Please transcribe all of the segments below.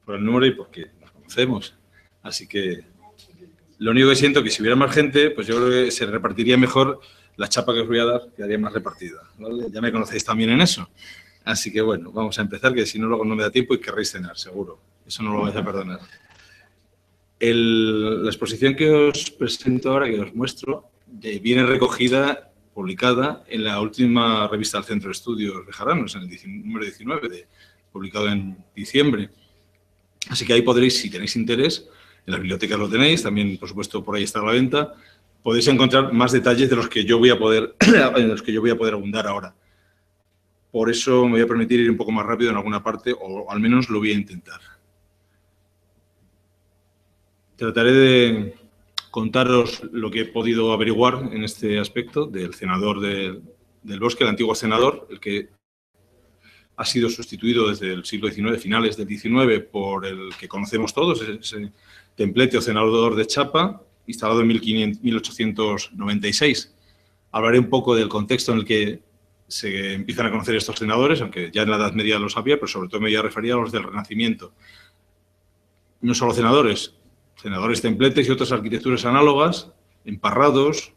por el número y porque nos conocemos. Así que lo único que siento es que si hubiera más gente, pues yo creo que se repartiría mejor la chapa que os voy a dar, quedaría más repartida, ¿vale? Ya me conocéis también en eso. Así que bueno, vamos a empezar, que si no luego no me da tiempo y querréis cenar, seguro. Eso no lo vais a perdonar. La exposición que os presento ahora, que os muestro, viene recogida, publicada en la última revista del Centro de Estudios Bejarano, en el número 19, publicado en diciembre. Así que ahí podréis, si tenéis interés, en las bibliotecas lo tenéis, también, por supuesto, por ahí está a la venta, podéis encontrar más detalles de los que yo voy a poder, abundar ahora. Por eso me voy a permitir ir un poco más rápido en alguna parte, o al menos lo voy a intentar. Trataré de contaros lo que he podido averiguar en este aspecto del senador del Bosque, el antiguo senador, el que ha sido sustituido desde el siglo XIX, finales del XIX, por el que conocemos todos, ese templete o senador de chapa, instalado en 1896. Hablaré un poco del contexto en el que se empiezan a conocer estos senadores, aunque ya en la Edad Media los había, pero sobre todo me voy a referir a los del Renacimiento. No solo senadores templetes y otras arquitecturas análogas, emparrados,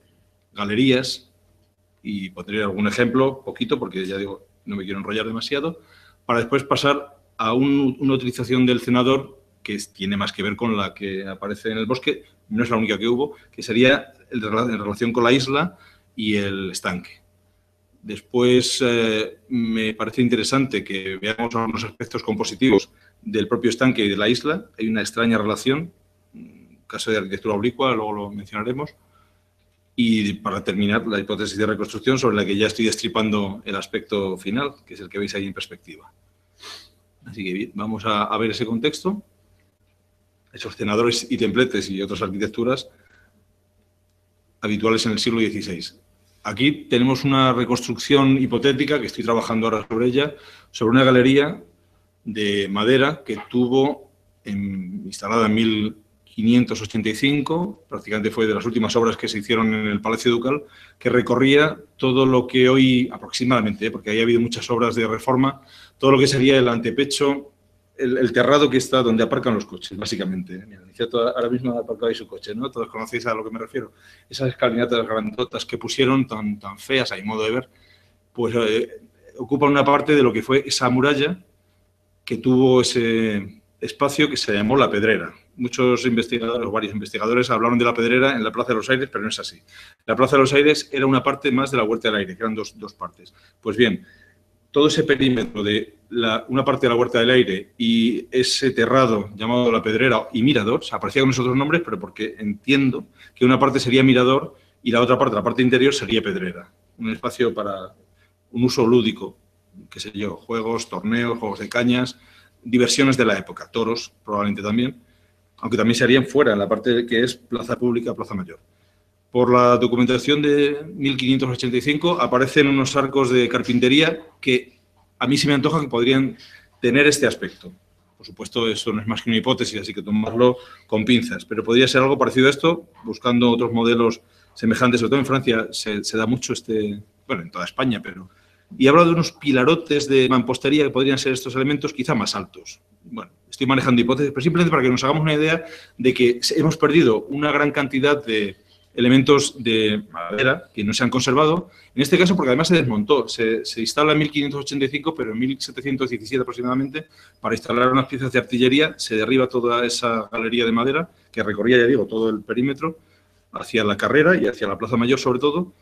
galerías, y pondré algún ejemplo, poquito, porque ya digo, no me quiero enrollar demasiado, para después pasar a una utilización del cenador que tiene más que ver con la que aparece en el Bosque, no es la única que hubo, que sería en relación con la isla y el estanque. Después me parece interesante que veamos algunos aspectos compositivos del propio estanque y de la isla. Hay una extraña relación, caso de arquitectura oblicua, luego lo mencionaremos. Y para terminar, la hipótesis de reconstrucción sobre la que ya estoy destripando el aspecto final, que es el que veis ahí en perspectiva. Así que bien, vamos a ver ese contexto. Esos cenadores y templetes y otras arquitecturas habituales en el siglo XVI. Aquí tenemos una reconstrucción hipotética, que estoy trabajando ahora sobre ella, sobre una galería de madera que tuvo instalada en 1585, prácticamente fue de las últimas obras que se hicieron en el Palacio Ducal, que recorría todo lo que hoy, aproximadamente, porque ahí ha habido muchas obras de reforma, todo lo que sería el antepecho, el terrado que está donde aparcan los coches, básicamente. Mira, ahora mismo ha aparcado ahí su coche, ¿no? Todos conocéis a lo que me refiero. Esas escalinatas grandotas que pusieron tan feas, a mi modo de ver, pues ocupan una parte de lo que fue esa muralla que tuvo ese espacio que se llamó La Pedrera. Muchos investigadores, o varios investigadores, hablaron de La Pedrera en la Plaza de los Aires, pero no es así. La Plaza de los Aires era una parte más de la Huerta del Aire, que eran dos partes. Pues bien, todo ese perímetro de una parte de la Huerta del Aire y ese terrado llamado La Pedrera y Mirador, se aparecía con esos otros nombres, pero porque entiendo que una parte sería Mirador y la otra parte, la parte interior, sería Pedrera. Un espacio para un uso lúdico, qué sé yo, juegos, torneos, juegos de cañas, diversiones de la época, toros probablemente también, aunque también se harían fuera, en la parte que es plaza pública, plaza mayor. Por la documentación de 1585 aparecen unos arcos de carpintería que a mí se me antoja que podrían tener este aspecto. Por supuesto, eso no es más que una hipótesis, así que tomarlo con pinzas, pero podría ser algo parecido a esto, buscando otros modelos semejantes, sobre todo en Francia se da mucho bueno, en toda España, pero... Y hablo de unos pilarotes de mampostería que podrían ser estos elementos quizá más altos. Bueno, estoy manejando hipótesis, pero simplemente para que nos hagamos una idea de que hemos perdido una gran cantidad de elementos de madera que no se han conservado, en este caso porque además se desmontó, se instala en 1585, pero en 1717 aproximadamente, para instalar unas piezas de artillería, se derriba toda esa galería de madera, que recorría, ya digo, todo el perímetro, hacia la carrera y hacia la Plaza Mayor sobre todo,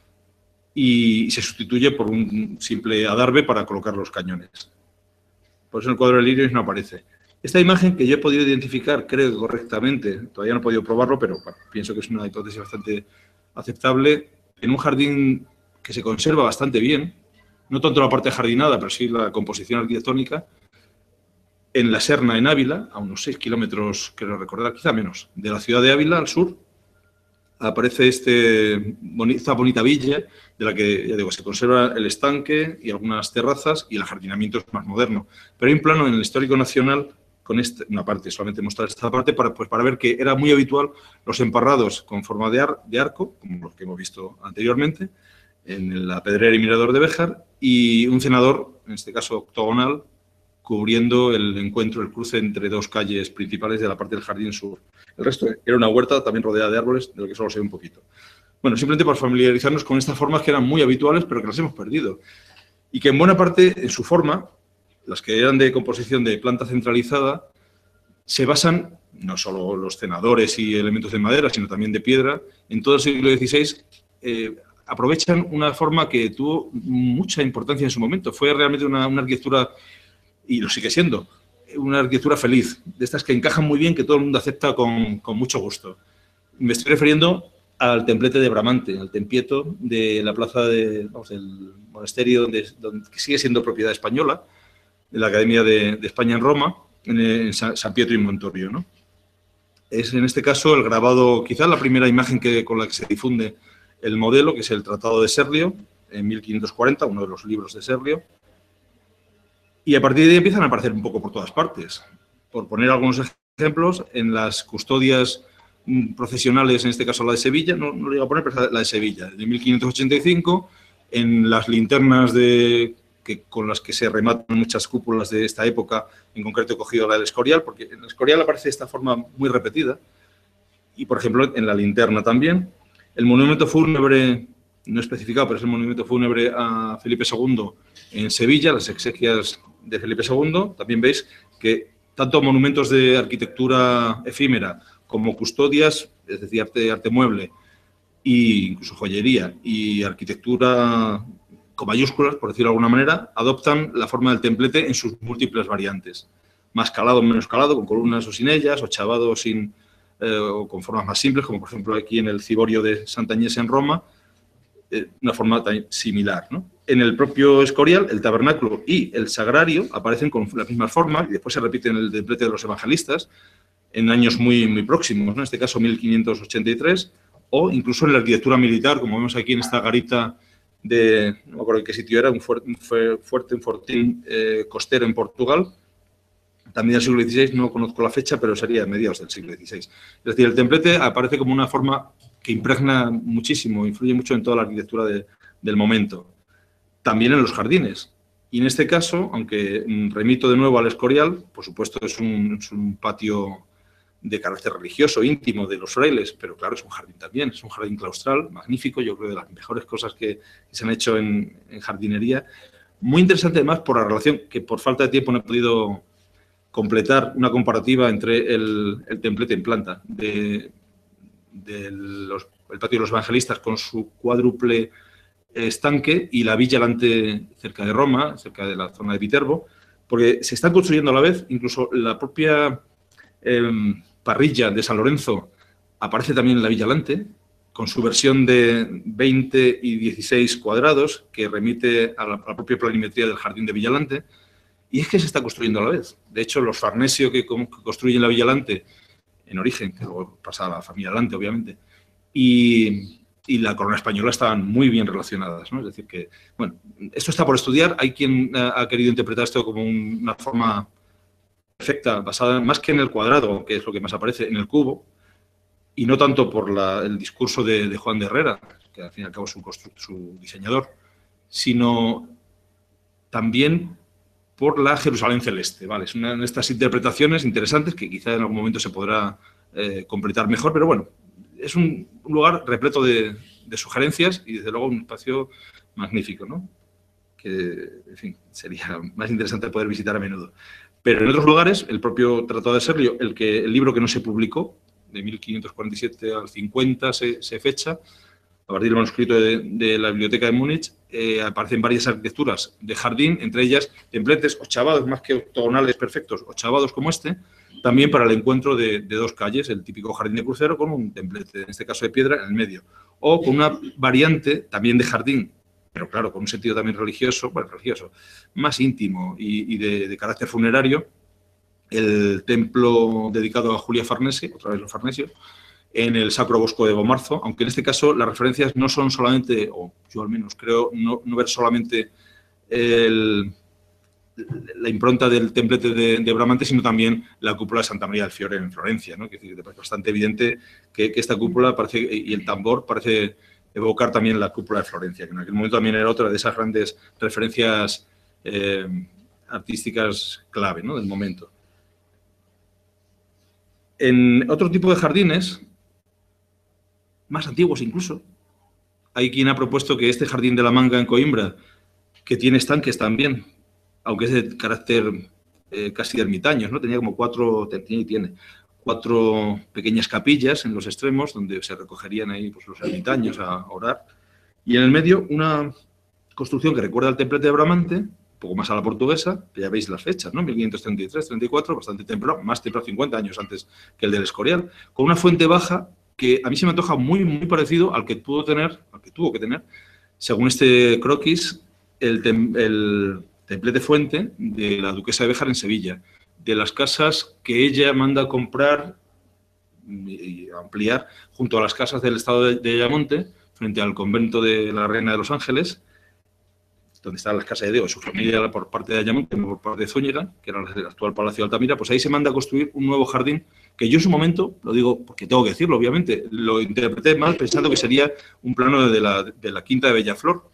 y se sustituye por un simple adarve para colocar los cañones. Por eso en el cuadro de Lirios no aparece. Esta imagen que yo he podido identificar, creo que correctamente, todavía no he podido probarlo, pero bueno, pienso que es una hipótesis bastante aceptable, en un jardín que se conserva bastante bien, no tanto la parte jardinada, pero sí la composición arquitectónica, en La Serna, en Ávila, a unos 6 kilómetros, creo recordar, quizá menos, de la ciudad de Ávila, al sur, aparece esta bonita villa, de la que, ya digo, se conserva el estanque y algunas terrazas, y el ajardinamiento es más moderno. Pero hay un plano en el Histórico Nacional, con una parte, solamente mostrar esta parte, para ver que era muy habitual los emparrados con forma de arco, como los que hemos visto anteriormente, en la Pedrera y Mirador de Béjar, y un cenador, en este caso octogonal, cubriendo el encuentro, el cruce entre dos calles principales de la parte del jardín sur. El resto era una huerta también rodeada de árboles, de lo que solo se ve un poquito. Bueno, simplemente para familiarizarnos con estas formas que eran muy habituales, pero que las hemos perdido. Y que en buena parte, en su forma, las que eran de composición de planta centralizada, se basan, no solo los cenadores y elementos de madera, sino también de piedra, en todo el siglo XVI, aprovechan una forma que tuvo mucha importancia en su momento. Fue realmente una arquitectura, y lo sigue siendo, una arquitectura feliz, de estas que encajan muy bien, que todo el mundo acepta con mucho gusto. Me estoy refiriendo al templete de Bramante, al Tempieto de la plaza del monasterio, que sigue siendo propiedad española, de la Academia de España en Roma, en San Pietro y Montorio, ¿no? Es en este caso el grabado, quizás la primera imagen con la que se difunde el modelo, que es el Tratado de Serlio, en 1540, uno de los libros de Serlio, y a partir de ahí empiezan a aparecer un poco por todas partes. Por poner algunos ejemplos, en las custodias procesionales, en este caso la de Sevilla, no lo iba a poner, pero la de Sevilla, de 1585, en las linternas con las que se rematan muchas cúpulas de esta época, en concreto he cogido la del Escorial, porque en el Escorial aparece esta forma muy repetida, y por ejemplo en la linterna también. El monumento fúnebre, no especificado, pero es el monumento fúnebre a Felipe II en Sevilla, las exequias de Felipe II, también veis que tanto monumentos de arquitectura efímera como custodias, es decir, arte mueble, e incluso joyería y arquitectura con mayúsculas, por decirlo de alguna manera, adoptan la forma del templete en sus múltiples variantes. Más calado, menos calado, con columnas o sin ellas, o chavado o con formas más simples, como por ejemplo aquí en el Ciborio de Sant'Agnese en Roma, una forma similar, ¿no? En el propio Escorial, el tabernáculo y el sagrario aparecen con las mismas formas y después se repite en el templete de los evangelistas en años muy, muy próximos, ¿no? En este caso 1583, o incluso en la arquitectura militar, como vemos aquí en esta garita de, no me acuerdo en qué sitio era, un fortín costero en Portugal, también del siglo XVI, no conozco la fecha, pero sería de mediados del siglo XVI. Es decir, el templete aparece como una forma que impregna muchísimo, influye mucho en toda la arquitectura del momento. También en los jardines. Y en este caso, aunque remito de nuevo al Escorial, por supuesto es un patio de carácter religioso, íntimo, de los frailes, pero claro, es un jardín también, es un jardín claustral, magnífico, yo creo de las mejores cosas que se han hecho en jardinería. Muy interesante además por la relación, que por falta de tiempo no he podido completar una comparativa entre el templete en planta el patio de los evangelistas con su cuádruple estanque y la Villa Lante cerca de Roma, cerca de la zona de Viterbo, porque se están construyendo a la vez, incluso la propia parrilla de San Lorenzo aparece también en la Villa Lante, con su versión de 20 y 16 cuadrados, que remite a la propia planimetría del jardín de Villalante, y es que se está construyendo a la vez. De hecho, los Farnesio que construyen la Villa Lante, en origen, que luego pasa a la familia Lante, obviamente, y la corona española estaban muy bien relacionadas, ¿no? Es decir que, bueno, esto está por estudiar. Hay quien ha querido interpretar esto como una forma perfecta, basada más que en el cuadrado, que es lo que más aparece, en el cubo, y no tanto por el discurso de Juan de Herrera, que al fin y al cabo es su diseñador, sino también por la Jerusalén celeste, ¿vale? Es una de estas interpretaciones interesantes que quizá en algún momento se podrá completar mejor, pero bueno, es un lugar repleto de sugerencias y desde luego un espacio magnífico, ¿no? Que, en fin, sería más interesante poder visitar a menudo. Pero en otros lugares, el propio Tratado de Serlio, el libro que no se publicó, de 1547 al 50 se fecha, a partir del manuscrito de la Biblioteca de Múnich, aparecen varias arquitecturas de jardín, entre ellas templetes ochavados, más que octogonales perfectos, ochavados como este, también para el encuentro de dos calles, el típico jardín de crucero con un templete, en este caso de piedra, en el medio. O con una variante también de jardín, pero claro, con un sentido también religioso, bueno, religioso, más íntimo y de carácter funerario, el templo dedicado a Julia Farnese, otra vez los Farnesio, en el Sacro Bosco de Bomarzo, aunque en este caso las referencias no son solamente, o yo al menos creo no ver solamente la impronta del templete de Bramante, sino también la cúpula de Santa María del Fiore en Florencia, ¿no? Que es bastante evidente que esta cúpula parece, y el tambor parece evocar también la cúpula de Florencia, que en aquel momento también era otra de esas grandes referencias artísticas clave, ¿no?, del momento. En otro tipo de jardines, más antiguos incluso, hay quien ha propuesto que este jardín de la Manga en Coimbra, que tiene estanques también, aunque es de carácter casi ermitaños, ¿no? Tenía como tiene cuatro pequeñas capillas en los extremos donde se recogerían ahí pues, los ermitaños a orar. Y en el medio una construcción que recuerda al templete de Bramante, un poco más a la portuguesa, que ya veis las fechas, ¿no? 1533, 34, bastante temprano, más temprano, 50 años antes que el del Escorial, con una fuente baja que a mí se me antoja muy, muy parecido al que tuvo que tener, según este croquis, el templete fuente de la duquesa de Béjar en Sevilla, de las casas que ella manda a comprar y ampliar junto a las casas del estado de Ayamonte, frente al convento de la Reina de los Ángeles, donde está la casa de Dios, su familia por parte de Ayamonte, por parte de Zúñiga, que era el actual Palacio de Altamira, pues ahí se manda a construir un nuevo jardín, que yo en su momento, lo digo porque tengo que decirlo, obviamente, lo interpreté mal pensando que sería un plano de la Quinta de Bellaflor.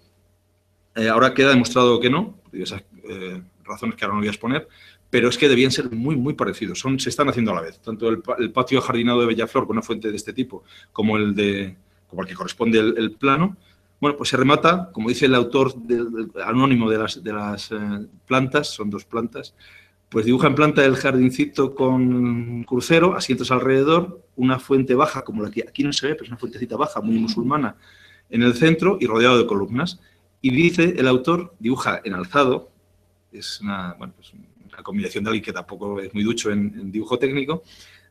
Ahora queda demostrado que no, por esas razones que ahora no voy a exponer, pero es que debían ser muy, muy parecidos. Se están haciendo a la vez. Tanto el patio ajardinado de Bellaflor con una fuente de este tipo, como el que corresponde el plano, bueno, pues se remata, como dice el autor anónimo de las plantas, son dos plantas, pues dibuja en planta el jardincito con crucero, asientos alrededor, una fuente baja, como la que aquí no se ve, pero es una fuentecita baja, muy musulmana, en el centro y rodeado de columnas. Y dice el autor, dibuja en alzado, es una combinación de alguien que tampoco es muy ducho en dibujo técnico,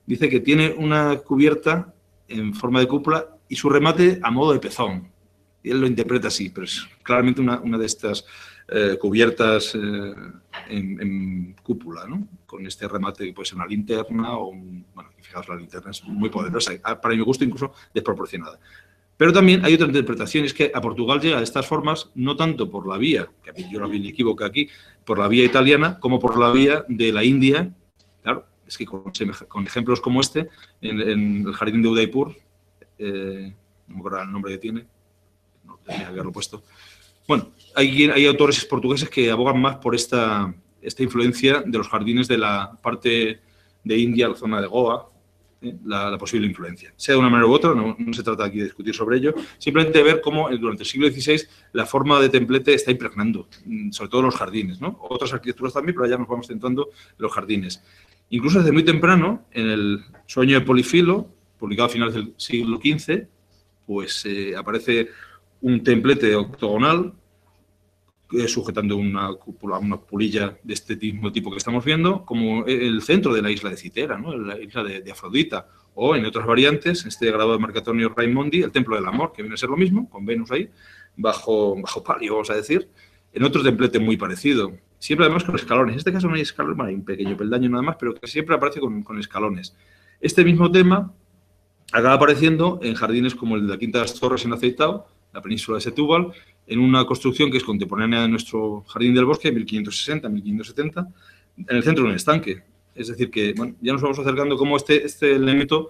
dice que tiene una cubierta en forma de cúpula y su remate a modo de pezón. Y él lo interpreta así, pero es claramente una de estas cubiertas en cúpula, ¿no? Con este remate que puede ser una linterna o fijaos, la linterna es muy poderosa, para mi gusto incluso desproporcionada. Pero también hay otra interpretación, es que a Portugal llega de estas formas no tanto por la vía, que yo no me equivoco aquí, por la vía italiana, como por la vía de la India. Claro, es que con ejemplos como este, en el jardín de Udaipur, no me acuerdo el nombre que tiene, no tenía que haberlo puesto. Bueno, hay autores portugueses que abogan más por esta influencia de los jardines de la parte de India, la zona de Goa, la posible influencia. Sea de una manera u otra, no se trata aquí de discutir sobre ello, simplemente ver cómo durante el siglo XVI la forma de templete está impregnando, sobre todo los jardines, ¿no? Otras arquitecturas también, pero ya nos vamos centrando en los jardines. Incluso desde muy temprano, en el Sueño de Polifilo, publicado a finales del siglo XV, pues aparece un templete octogonal sujetando una cupulilla de este mismo tipo que estamos viendo, como el centro de la isla de Citera, ¿no? La isla de Afrodita, o en otras variantes, este grabado de Marco Antonio Raimondi, el Templo del Amor, que viene a ser lo mismo, con Venus ahí, bajo palio, vamos a decir, en otro templete muy parecido, siempre además con escalones. En este caso no hay escalones, hay un pequeño peldaño nada más, pero que siempre aparece con escalones. Este mismo tema acaba apareciendo en jardines como el de la Quinta de las Torres en Aceitao, la península de Setúbal, en una construcción que es contemporánea de nuestro Jardín del Bosque, 1560-1570, en el centro de un estanque. Es decir, que ya nos vamos acercando como este elemento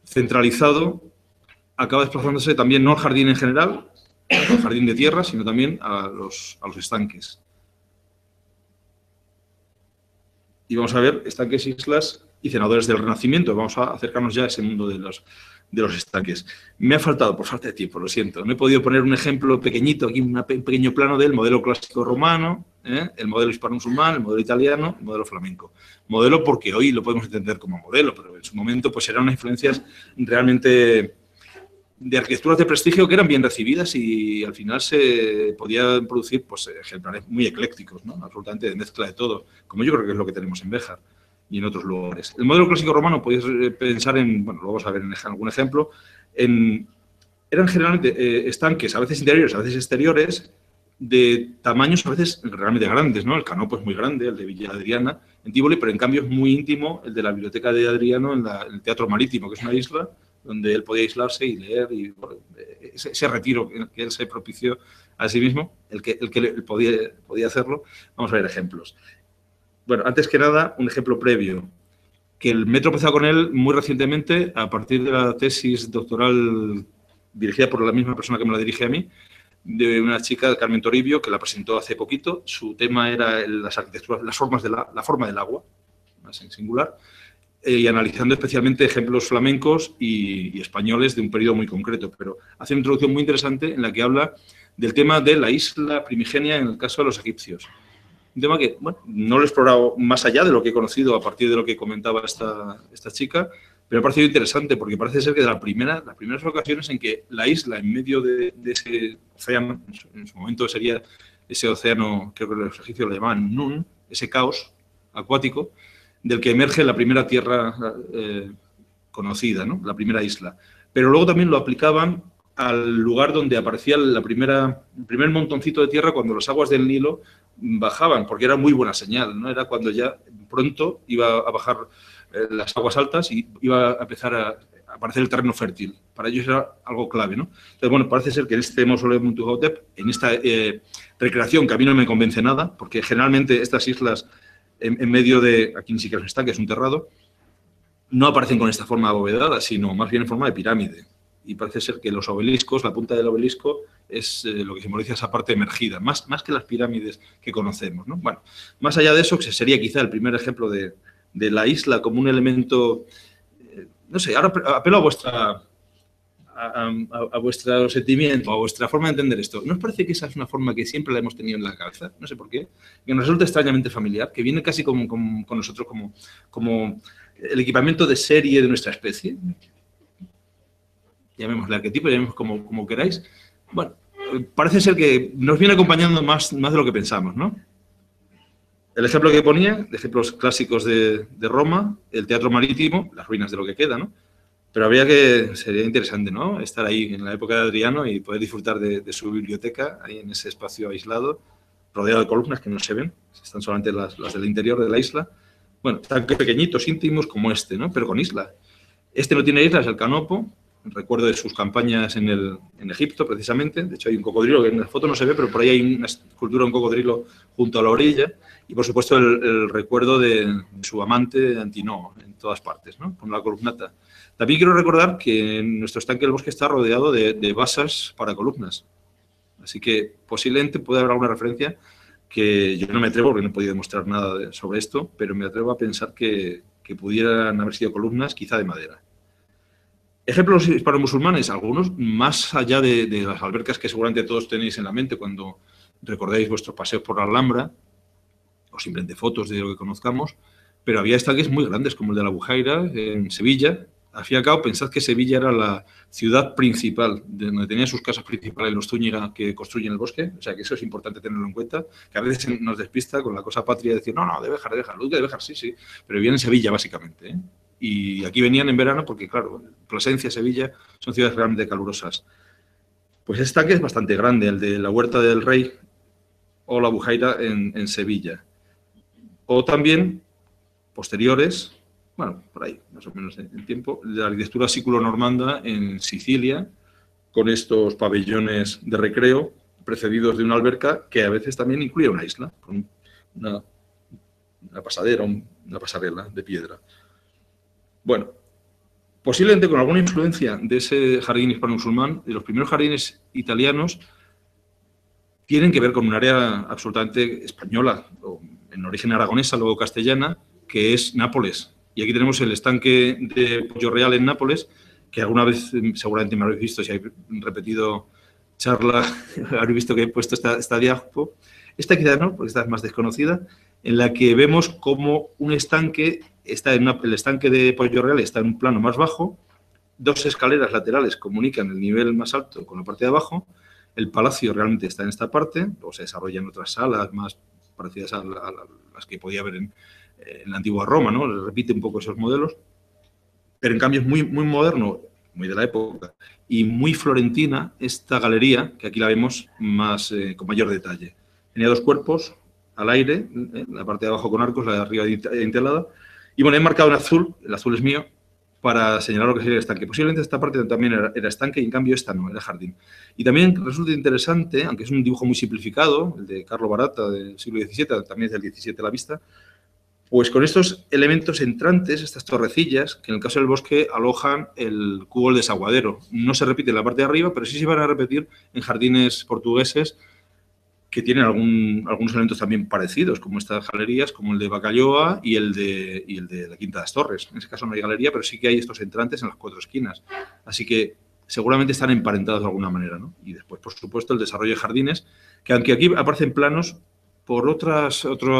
centralizado acaba desplazándose también no al jardín en general, al jardín de tierra, sino también a los estanques. Y vamos a ver estanques, islas y cenadores del Renacimiento. Vamos a acercarnos ya a ese mundo de los estanques. Me ha faltado, por falta de tiempo, lo siento. No he podido poner un ejemplo pequeñito, aquí un pequeño plano del modelo clásico romano, el modelo hispano-musulmán, el modelo italiano, el modelo flamenco. Modelo porque hoy lo podemos entender como modelo, pero en su momento pues eran unas influencias realmente de arquitecturas de prestigio que eran bien recibidas y al final se podían producir pues, ejemplares muy eclécticos, ¿no? Absolutamente de mezcla de todo, como yo creo que es lo que tenemos en Béjar y en otros lugares. El modelo clásico romano, podéis pensar en, bueno, lo vamos a ver en algún ejemplo, eran generalmente estanques, a veces interiores, a veces exteriores, de tamaños a veces realmente grandes, ¿no? El Canopo es muy grande, el de Villa Adriana, en Tívoli, pero en cambio es muy íntimo el de la biblioteca de Adriano en el Teatro Marítimo, que es una isla donde él podía aislarse y leer, y bueno, ese retiro que él se propició a sí mismo, el que podía hacerlo. Vamos a ver ejemplos. Bueno, antes que nada, un ejemplo previo, que el me he tropezado con él muy recientemente, a partir de la tesis doctoral dirigida por la misma persona que me la dirige a mí, de una chica, Carmen Toribio, que la presentó hace poquito. Su tema era las arquitecturas, las formas la forma del agua, más en singular, y analizando especialmente ejemplos flamencos y españoles de un periodo muy concreto. Pero hace una introducción muy interesante en la que habla del tema de la isla primigenia en el caso de los egipcios. Un tema que, bueno, no lo he explorado más allá de lo que he conocido a partir de lo que comentaba esta chica, pero me ha parecido interesante porque parece ser que de las primeras ocasiones en que la isla, en medio de ese océano, en su momento sería ese océano, creo que los egipcios lo llamaban Nun, ese caos acuático, del que emerge la primera tierra conocida, ¿no? La primera isla. Pero luego también lo aplicaban al lugar donde aparecía el primer montoncito de tierra cuando las aguas del Nilo bajaban, porque era muy buena señal, ¿no? Era cuando ya pronto iba a bajar las aguas altas y iba a empezar a aparecer el terreno fértil. Para ellos era algo clave, ¿no? Entonces, bueno, parece ser que en este mausoleo de Mentuhotep, en esta recreación que a mí no me convence nada, porque generalmente estas islas en medio de, aquí ni siquiera es un estanque, es un terrado, no aparecen con esta forma abovedada, sino más bien en forma de pirámide. Y parece ser que los obeliscos, la punta del obelisco, es lo que simboliza esa parte emergida, más que las pirámides que conocemos, ¿no? Bueno, más allá de eso, que sería quizá el primer ejemplo de la isla como un elemento, no sé, ahora apelo a vuestro sentimiento, a vuestra forma de entender esto. ¿No os parece que esa es una forma que siempre la hemos tenido en la cabeza? No sé por qué. Que nos resulta extrañamente familiar, que viene casi con nosotros como el equipamiento de serie de nuestra especie. Llamémosle arquetipo, llamémosle como queráis. Bueno, parece ser que nos viene acompañando más de lo que pensamos, ¿no? El ejemplo que ponía, de ejemplos clásicos de Roma, el Teatro Marítimo, las ruinas de lo que queda, ¿no? Pero sería interesante, ¿no? Estar ahí en la época de Adriano y poder disfrutar de su biblioteca, ahí en ese espacio aislado, rodeado de columnas que no se ven, están solamente las del interior de la isla. Bueno, tan pequeñitos, íntimos como este, ¿no? Pero con isla. Este no tiene isla, es el Canopo. Recuerdo de sus campañas en Egipto, precisamente. De hecho, hay un cocodrilo que en la foto no se ve, pero por ahí hay una escultura de un cocodrilo junto a la orilla. Y, por supuesto, el recuerdo de su amante Antinoo en todas partes, ¿no? Con la columnata. También quiero recordar que nuestro estanque del bosque está rodeado de basas para columnas. Así que posiblemente puede haber alguna referencia que yo no me atrevo, porque no he podido demostrar nada sobre esto, pero me atrevo a pensar que pudieran haber sido columnas, quizá de madera. Ejemplos hispano-musulmanes, algunos más allá de las albercas que seguramente todos tenéis en la mente cuando recordáis vuestros paseos por la Alhambra, o simplemente fotos de lo que conozcamos, pero había estanques muy grandes, como el de la Bujaira, en Sevilla. Al fin y al cabo, pensad que Sevilla era la ciudad principal, de donde tenían sus casas principales los Zúñiga que construyen el bosque, o sea que eso es importante tenerlo en cuenta, que a veces nos despista con la cosa patria de decir, no, de Béjar, Luque de Béjar, sí, pero vivían en Sevilla, básicamente, ¿eh? Y aquí venían en verano porque, claro, Plasencia, Sevilla, son ciudades realmente calurosas. Pues este estanque es bastante grande, el de la Huerta del Rey o la Bujaira en Sevilla. O también, posteriores, bueno, por ahí, más o menos en tiempo, la arquitectura siculo-normanda en Sicilia, con estos pabellones de recreo precedidos de una alberca que a veces también incluye una isla, con una pasadera, una pasarela de piedra. Bueno, posiblemente con alguna influencia de ese jardín hispano-musulmán, de los primeros jardines italianos tienen que ver con un área absolutamente española, o en origen aragonesa, luego castellana, que es Nápoles. Y aquí tenemos el estanque de Pollo Real en Nápoles, que alguna vez seguramente me habréis visto, si habéis repetido charla, habréis visto que he puesto esta diapo. Esta quizá no, porque esta es más desconocida, en la que vemos como un estanque, el estanque de Pollo Real está en un plano más bajo, dos escaleras laterales comunican el nivel más alto con la parte de abajo, el palacio realmente está en esta parte, o se desarrollan otras salas más parecidas a las que podía haber en la antigua Roma, ¿no? Repite un poco esos modelos, pero en cambio es muy, muy moderno, muy de la época, y muy florentina esta galería, que aquí la vemos más con mayor detalle. Tenía dos cuerpos al aire, la parte de abajo con arcos, la de arriba dintelada, y bueno, he marcado en azul, el azul es mío, para señalar lo que sería el estanque. Posiblemente esta parte también era estanque y en cambio esta no, era jardín. Y también resulta interesante, aunque es un dibujo muy simplificado, el de Carlo Barata del siglo XVII, también es del XVII a la vista, Pues con estos elementos entrantes, estas torrecillas, que en el caso del bosque alojan el cubo del desaguadero. No se repite en la parte de arriba, pero sí se van a repetir en jardines portugueses que tienen algunos elementos también parecidos, como estas galerías, como el de Bacalloa y el de la Quinta de las Torres. En ese caso no hay galería, pero sí que hay estos entrantes en las 4 esquinas. Así que seguramente están emparentados de alguna manera, ¿no? Y después, por supuesto, el desarrollo de jardines, que aunque aquí aparecen planos, por otra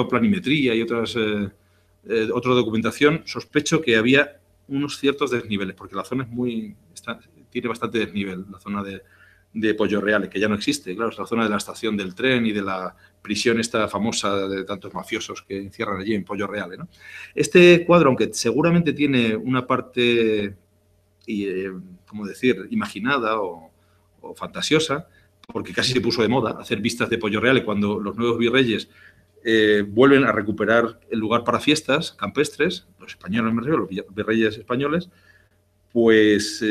planimetría y otra documentación, sospecho que había unos ciertos desniveles, porque la zona tiene bastante desnivel, la zona de Pollo Real, que ya no existe. Claro, es la zona de la estación del tren y de la prisión esta famosa de tantos mafiosos que encierran allí en Pollo Real, ¿no? Este cuadro, aunque seguramente tiene una parte, ¿cómo decir?, imaginada o fantasiosa, porque casi se puso de moda hacer vistas de Pollo Real, y cuando los nuevos virreyes vuelven a recuperar el lugar para fiestas campestres, los españoles, me refiero, los virreyes españoles, pues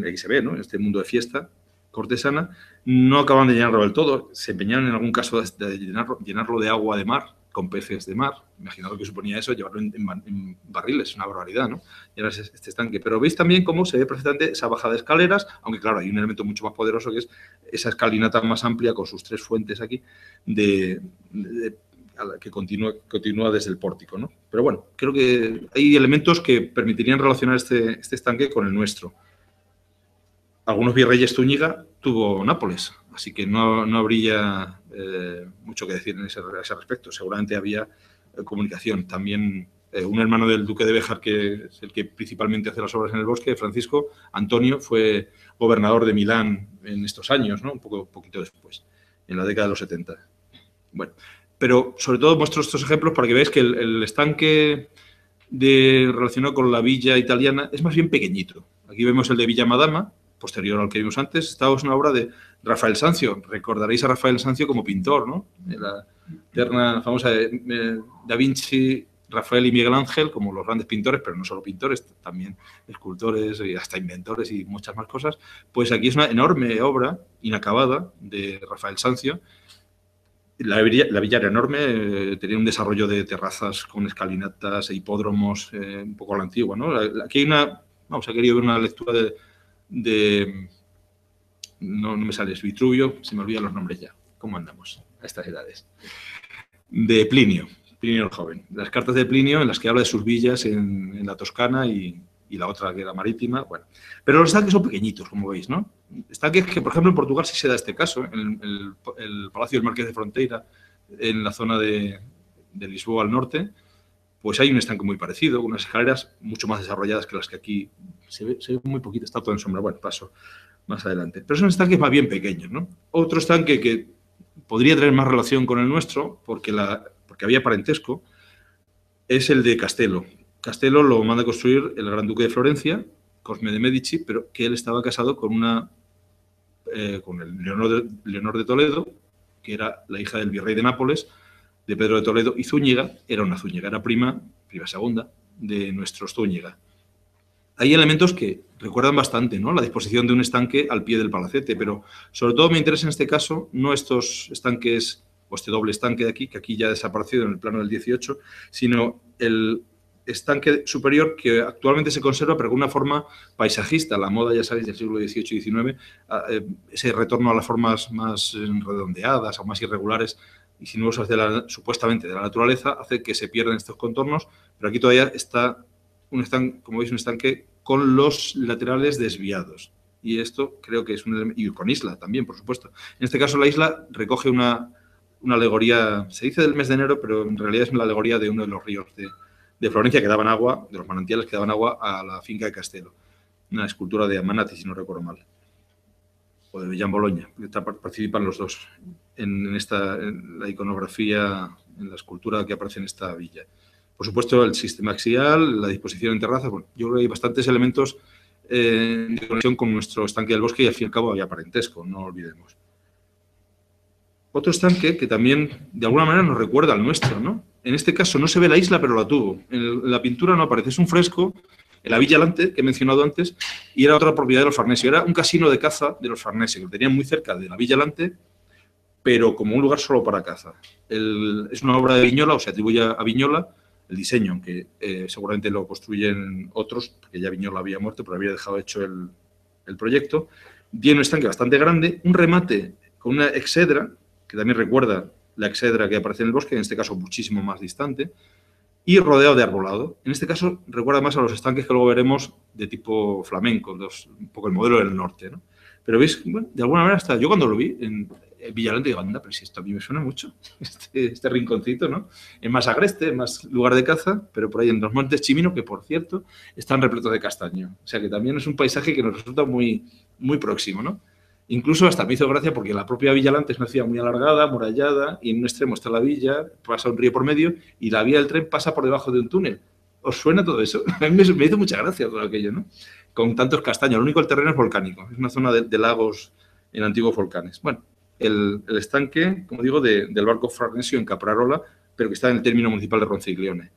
aquí se ve, ¿no?, este mundo de fiesta cortesana, no acaban de llenarlo del todo, se empeñaron en algún caso de llenarlo de agua de mar, con peces de mar. Imaginad lo que suponía eso, llevarlo en barriles, es una barbaridad, ¿no? Llenar este estanque. Pero veis también cómo se ve perfectamente esa bajada de escaleras, aunque claro, hay un elemento mucho más poderoso que es esa escalinata más amplia con sus 3 fuentes aquí, que continúa desde el pórtico, ¿no? Pero bueno, creo que hay elementos que permitirían relacionar este estanque con el nuestro. Algunos virreyes Zúñiga tuvo Nápoles, así que no habría mucho que decir en ese respecto. Seguramente había comunicación. También un hermano del duque de Béjar, que es el que principalmente hace las obras en el bosque, Francisco Antonio, fue gobernador de Milán en estos años, ¿no? Un poquito después, en la década de los 70. Bueno, pero sobre todo muestro estos ejemplos para que veáis que el estanque relacionado con la villa italiana es más bien pequeñito. Aquí vemos el de Villa Madama, posterior al que vimos antes. Esta es una obra de Rafael Sanzio. Recordaréis a Rafael Sanzio como pintor, ¿no? La eterna famosa de Da Vinci, Rafael y Miguel Ángel, como los grandes pintores, pero no solo pintores, también escultores y hasta inventores y muchas más cosas. Pues aquí es una enorme obra inacabada de Rafael Sanzio. La villa era enorme, tenía un desarrollo de terrazas con escalinatas e hipódromos un poco a la antigua, ¿no? Aquí hay he querido ver una lectura no me sale, es Vitruvio, se me olvidan los nombres ya. ¿Cómo andamos a estas edades? De Plinio el joven. Las cartas de Plinio en las que habla de sus villas en la Toscana y la otra que era marítima. Bueno, pero los estanques son pequeñitos, como veis, ¿no? Estanques que, por ejemplo, en Portugal sí se da este caso. En el Palacio del Marqués de Fronteira, en la zona de Lisboa al norte, pues hay un estanque muy parecido, con unas escaleras mucho más desarrolladas que las que aquí se ve muy poquito, está todo en sombra. Bueno, paso más adelante. Pero son estanques más bien pequeños, ¿no? Otro estanque que podría tener más relación con el nuestro, porque había parentesco, es el de Castello. Castello lo manda a construir el Gran Duque de Florencia, Cosme de Medici, pero que él estaba casado con el Leonor de Toledo, que era la hija del virrey de Nápoles, de Pedro de Toledo, y Zúñiga era una Zúñiga, era prima segunda de nuestros Zúñiga. Hay elementos que recuerdan bastante, ¿no?, la disposición de un estanque al pie del palacete, pero sobre todo me interesa en este caso no estos estanques o este doble estanque de aquí, que aquí ya ha desaparecido en el plano del 18, sino el estanque superior que actualmente se conserva, pero con una forma paisajista. La moda, ya sabéis, del siglo XVIII y XIX, ese retorno a las formas más redondeadas o más irregulares y sinuosas supuestamente de la naturaleza, hace que se pierdan estos contornos, pero aquí todavía está un estanque, como veis, un estanque con los laterales desviados. Y esto creo que es un elemento, y con isla también, por supuesto. En este caso la isla recoge una alegoría, se dice del mes de enero, pero en realidad es la alegoría de uno de los ríos de Florencia que daban agua, de los manantiales que daban agua a la finca de Castello. Una escultura de Amanati, si no recuerdo mal. O de Villán Bologna, participan los dos en la iconografía, en la escultura que aparece en esta villa. Por supuesto, el sistema axial, la disposición en terrazas. Bueno, yo creo que hay bastantes elementos de conexión con nuestro estanque del bosque y al fin y al cabo había parentesco, no olvidemos. Otro estanque que también de alguna manera nos recuerda al nuestro, ¿no? En este caso no se ve la isla, pero la tuvo. En la pintura no aparece, es un fresco en la Villa Lante, que he mencionado antes, y era otra propiedad de los Farnesio. Era un casino de caza de los Farnesio, que lo tenían muy cerca de la Villa Lante, pero como un lugar solo para caza. Es una obra de Viñola, o se atribuye a Viñola, el diseño, aunque seguramente lo construyen otros, porque ya Viñola había muerto, pero había dejado hecho el proyecto. Tiene un estanque bastante grande, un remate con una exedra, que también recuerda la exedra que aparece en el bosque, en este caso muchísimo más distante, y rodeado de arbolado. En este caso recuerda más a los estanques que luego veremos de tipo flamenco, un poco el modelo del norte, ¿no? Pero veis, bueno, de alguna manera, hasta yo cuando lo vi en Villalante digo, anda, pero si esto a mí me suena mucho, este rinconcito, ¿no? Es más agreste, más lugar de caza, pero por ahí en los Montes Chimino, que por cierto, están repletos de castaño. O sea que también es un paisaje que nos resulta muy, muy próximo, ¿no? Incluso hasta me hizo gracia porque la propia Villalante es una ciudad muy alargada, amurallada, y en un extremo está la villa, pasa un río por medio, y la vía del tren pasa por debajo de un túnel. ¿Os suena todo eso? A mí me hizo mucha gracia todo aquello, ¿no? Con tantos castaños. Lo único, el terreno es volcánico. Es una zona de lagos en antiguos volcanes. Bueno, el estanque, como digo, del barco Farnesio en Caprarola, pero que está en el término municipal de Ronciglione.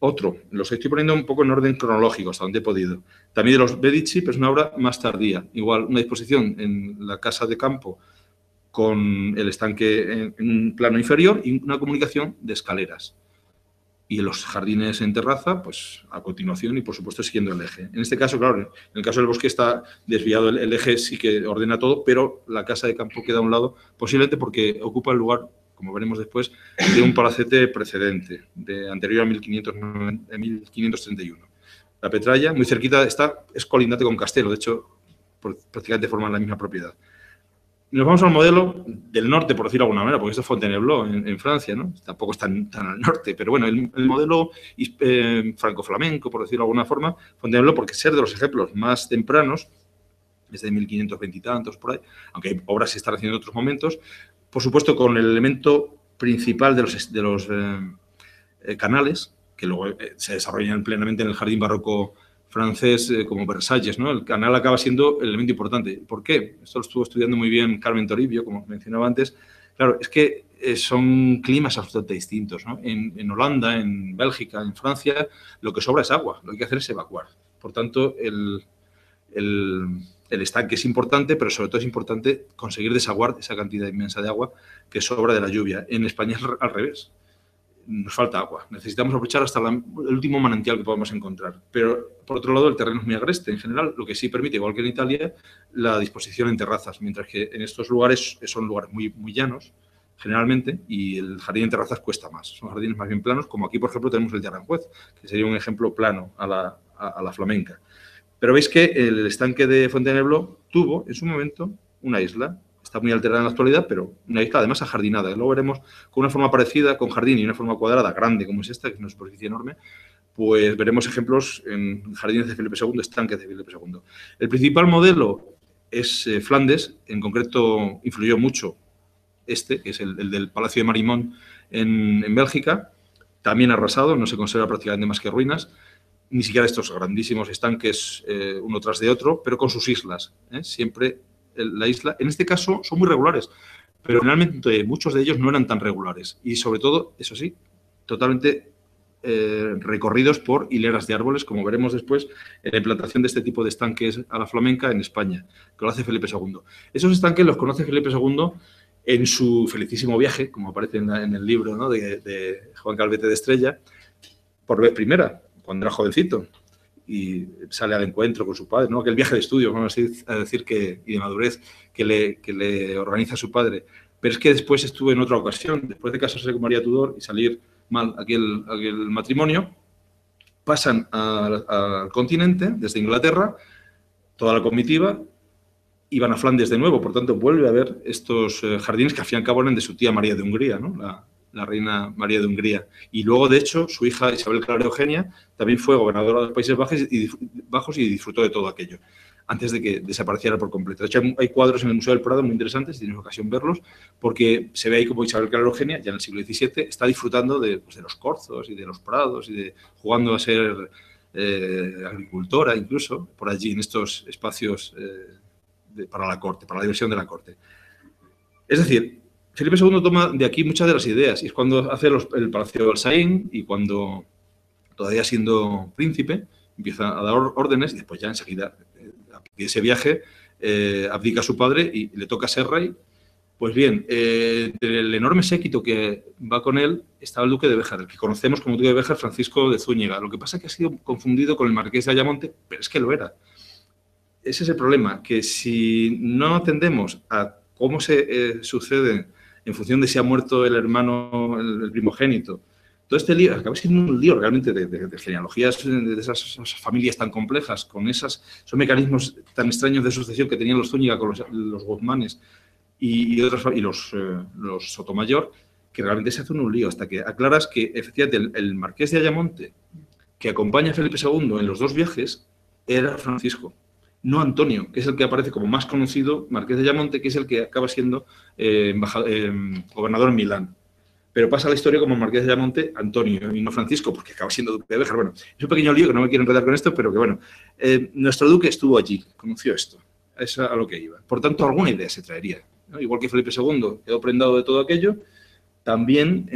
Otro, los estoy poniendo un poco en orden cronológico, hasta donde he podido. También de los Medici, pero es una obra más tardía. Igual, una disposición en la casa de campo con el estanque en un plano inferior y una comunicación de escaleras. Y los jardines en terraza, pues a continuación y, por supuesto, siguiendo el eje. En este caso, claro, en el caso del bosque está desviado el eje, sí que ordena todo, pero la casa de campo queda a un lado, posiblemente porque ocupa el lugar, como veremos después, de un palacete precedente, anterior a 1531. La Petralla, muy cerquita, es colindante con Castelo, de hecho, prácticamente forman la misma propiedad. Nos vamos al modelo del norte, por decirlo de alguna manera, porque esto es Fontainebleau, en Francia, ¿no? Tampoco es tan al norte, pero bueno, el modelo franco-flamenco, por decirlo de alguna forma, Fontainebleau, porque ser de los ejemplos más tempranos, desde 1520 y tantos, por ahí, aunque hay obras que se están haciendo en otros momentos, por supuesto, con el elemento principal de los canales, que luego se desarrollan plenamente en el jardín barroco francés, como Versalles, ¿no? El canal acaba siendo el elemento importante. ¿Por qué? Esto lo estuvo estudiando muy bien Carmen Toribio, como mencionaba antes. Claro, es que son climas absolutamente distintos, ¿no? En Holanda, en Bélgica, en Francia, lo que sobra es agua, lo que hay que hacer es evacuar. Por tanto, el estanque es importante, pero sobre todo es importante conseguir desaguar esa cantidad inmensa de agua que sobra de la lluvia. En España es al revés. Nos falta agua. Necesitamos aprovechar hasta el último manantial que podamos encontrar. Pero, por otro lado, el terreno es muy agreste en general, lo que sí permite, igual que en Italia, la disposición en terrazas, mientras que en estos lugares son lugares muy, muy llanos, generalmente, y el jardín en terrazas cuesta más. Son jardines más bien planos, como aquí, por ejemplo, tenemos el de Aranjuez, que sería un ejemplo plano a la flamenca. Pero veis que el estanque de Fontainebleau tuvo, en su momento, una isla. Está muy alterada en la actualidad, pero una isla además ajardinada. Luego veremos con una forma parecida, con jardín y una forma cuadrada, grande como es esta, que es una superficie enorme, pues veremos ejemplos en jardines de Felipe II, estanques de Felipe II. El principal modelo es Flandes, en concreto influyó mucho que es el del Palacio de Marimón en Bélgica, también arrasado, no se conserva prácticamente más que ruinas, ni siquiera estos grandísimos estanques uno tras de otro, pero con sus islas, siempre la isla, en este caso son muy regulares, pero realmente muchos de ellos no eran tan regulares y sobre todo, eso sí, totalmente recorridos por hileras de árboles, como veremos después en la implantación de este tipo de estanques a la flamenca en España, que lo hace Felipe II. Esos estanques los conoce Felipe II en su felicísimo viaje, como aparece en el libro, ¿no?, de Juan Calvete de Estrella, por vez primera, cuando era jovencito, y sale al encuentro con su padre, ¿no? Aquel viaje de estudio, vamos a decir, y de madurez que le organiza su padre. Pero es que después estuve en otra ocasión, después de casarse con María Tudor y salir mal aquel matrimonio, pasan al continente, desde Inglaterra, toda la comitiva, y van a Flandes de nuevo. Por tanto, vuelve a ver estos jardines que al fin y al cabo eran de su tía María de Hungría, ¿no? La reina María de Hungría. Y luego, de hecho, su hija Isabel Clara Eugenia también fue gobernadora de los Países Bajos y disfrutó de todo aquello, antes de que desapareciera por completo. De hecho, hay cuadros en el Museo del Prado muy interesantes, si tienes ocasión verlos, porque se ve ahí como Isabel Clara Eugenia, ya en el siglo XVII, está disfrutando de los corzos y de los prados y jugando a ser agricultora, incluso, por allí, en estos espacios para la corte, para la diversión de la corte. Es decir, Felipe II toma de aquí muchas de las ideas y es cuando hace el Palacio de Balsaín y cuando, todavía siendo príncipe, empieza a dar órdenes y después ya enseguida, a ese viaje, abdica a su padre y le toca ser rey Pues bien, del enorme séquito que va con él estaba el duque de Béjar, el que conocemos como duque de Béjar, Francisco de Zúñiga. Lo que pasa es que ha sido confundido con el marqués de Ayamonte, pero es que lo era. Ese es el problema, que si no atendemos a cómo se sucede en función de si ha muerto el hermano, el primogénito, todo este lío acaba siendo un lío realmente de genealogías de esas familias tan complejas, con esos mecanismos tan extraños de sucesión que tenían los Zúñiga con los Guzmanes y los Sotomayor, que realmente se hace un lío hasta que aclaras que efectivamente el marqués de Ayamonte, que acompaña a Felipe II en los dos viajes, era Francisco, no Antonio, que es el que aparece como más conocido, marqués de Ayamonte, que es el que acaba siendo gobernador en Milán. Pero pasa la historia como marqués de Ayamonte, Antonio, y no Francisco, porque acaba siendo duque de Béjar. Bueno, es un pequeño lío que no me quiero enredar con esto, pero que bueno, nuestro duque estuvo allí, conoció esto, es a lo que iba. Por tanto, alguna idea se traería, ¿no? Igual que Felipe II quedó prendado de todo aquello, también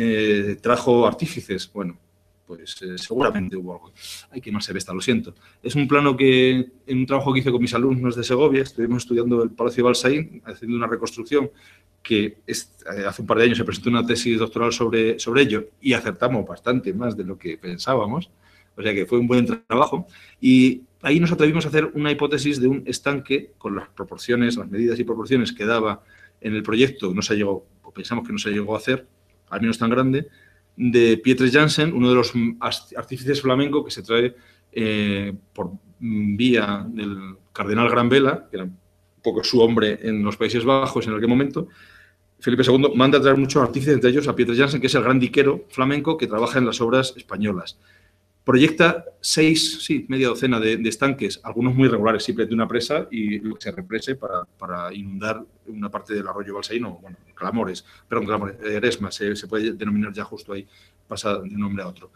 trajo artífices. Bueno, pues seguramente hubo algo. Ay, qué mal se ve esta, lo siento. Es un plano que, en un trabajo que hice con mis alumnos de Segovia, estuvimos estudiando el Palacio de Balsaín, haciendo una reconstrucción que hace un par de años se presentó una tesis doctoral sobre ello y acertamos bastante más de lo que pensábamos, o sea que fue un buen trabajo. Y ahí nos atrevimos a hacer una hipótesis de un estanque con las proporciones, las medidas y proporciones que daba en el proyecto, no se llegó, o pensamos que no se llegó a hacer, al menos tan grande, de Pieter Janssen, uno de los artífices flamencos que se trae por vía del cardenal Gran Vela, que era un poco su hombre en los Países Bajos en aquel momento. Felipe II manda a traer muchos artífices, entre ellos a Pieter Janssen, que es el gran diquero flamenco que trabaja en las obras españolas. Proyecta media docena de estanques, algunos muy regulares, simplemente una presa y lo que se represe para inundar una parte del arroyo Balsaíno, bueno, Eresma, se puede denominar ya justo ahí, pasa de un nombre a otro.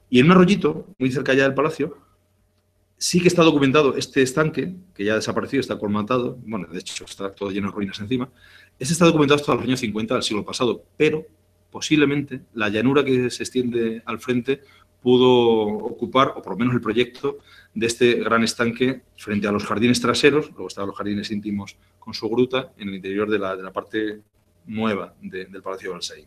Y en un arroyito, muy cerca ya del palacio, sí que está documentado este estanque, que ya ha desaparecido, está colmatado, bueno, de hecho está todo lleno de ruinas encima. Este está documentado hasta los años 50 del siglo pasado, pero posiblemente la llanura que se extiende al frente pudo ocupar, o por lo menos el proyecto, de este gran estanque frente a los jardines traseros, luego estaban los jardines íntimos con su gruta, en el interior de la parte nueva del Palacio de Balsaín.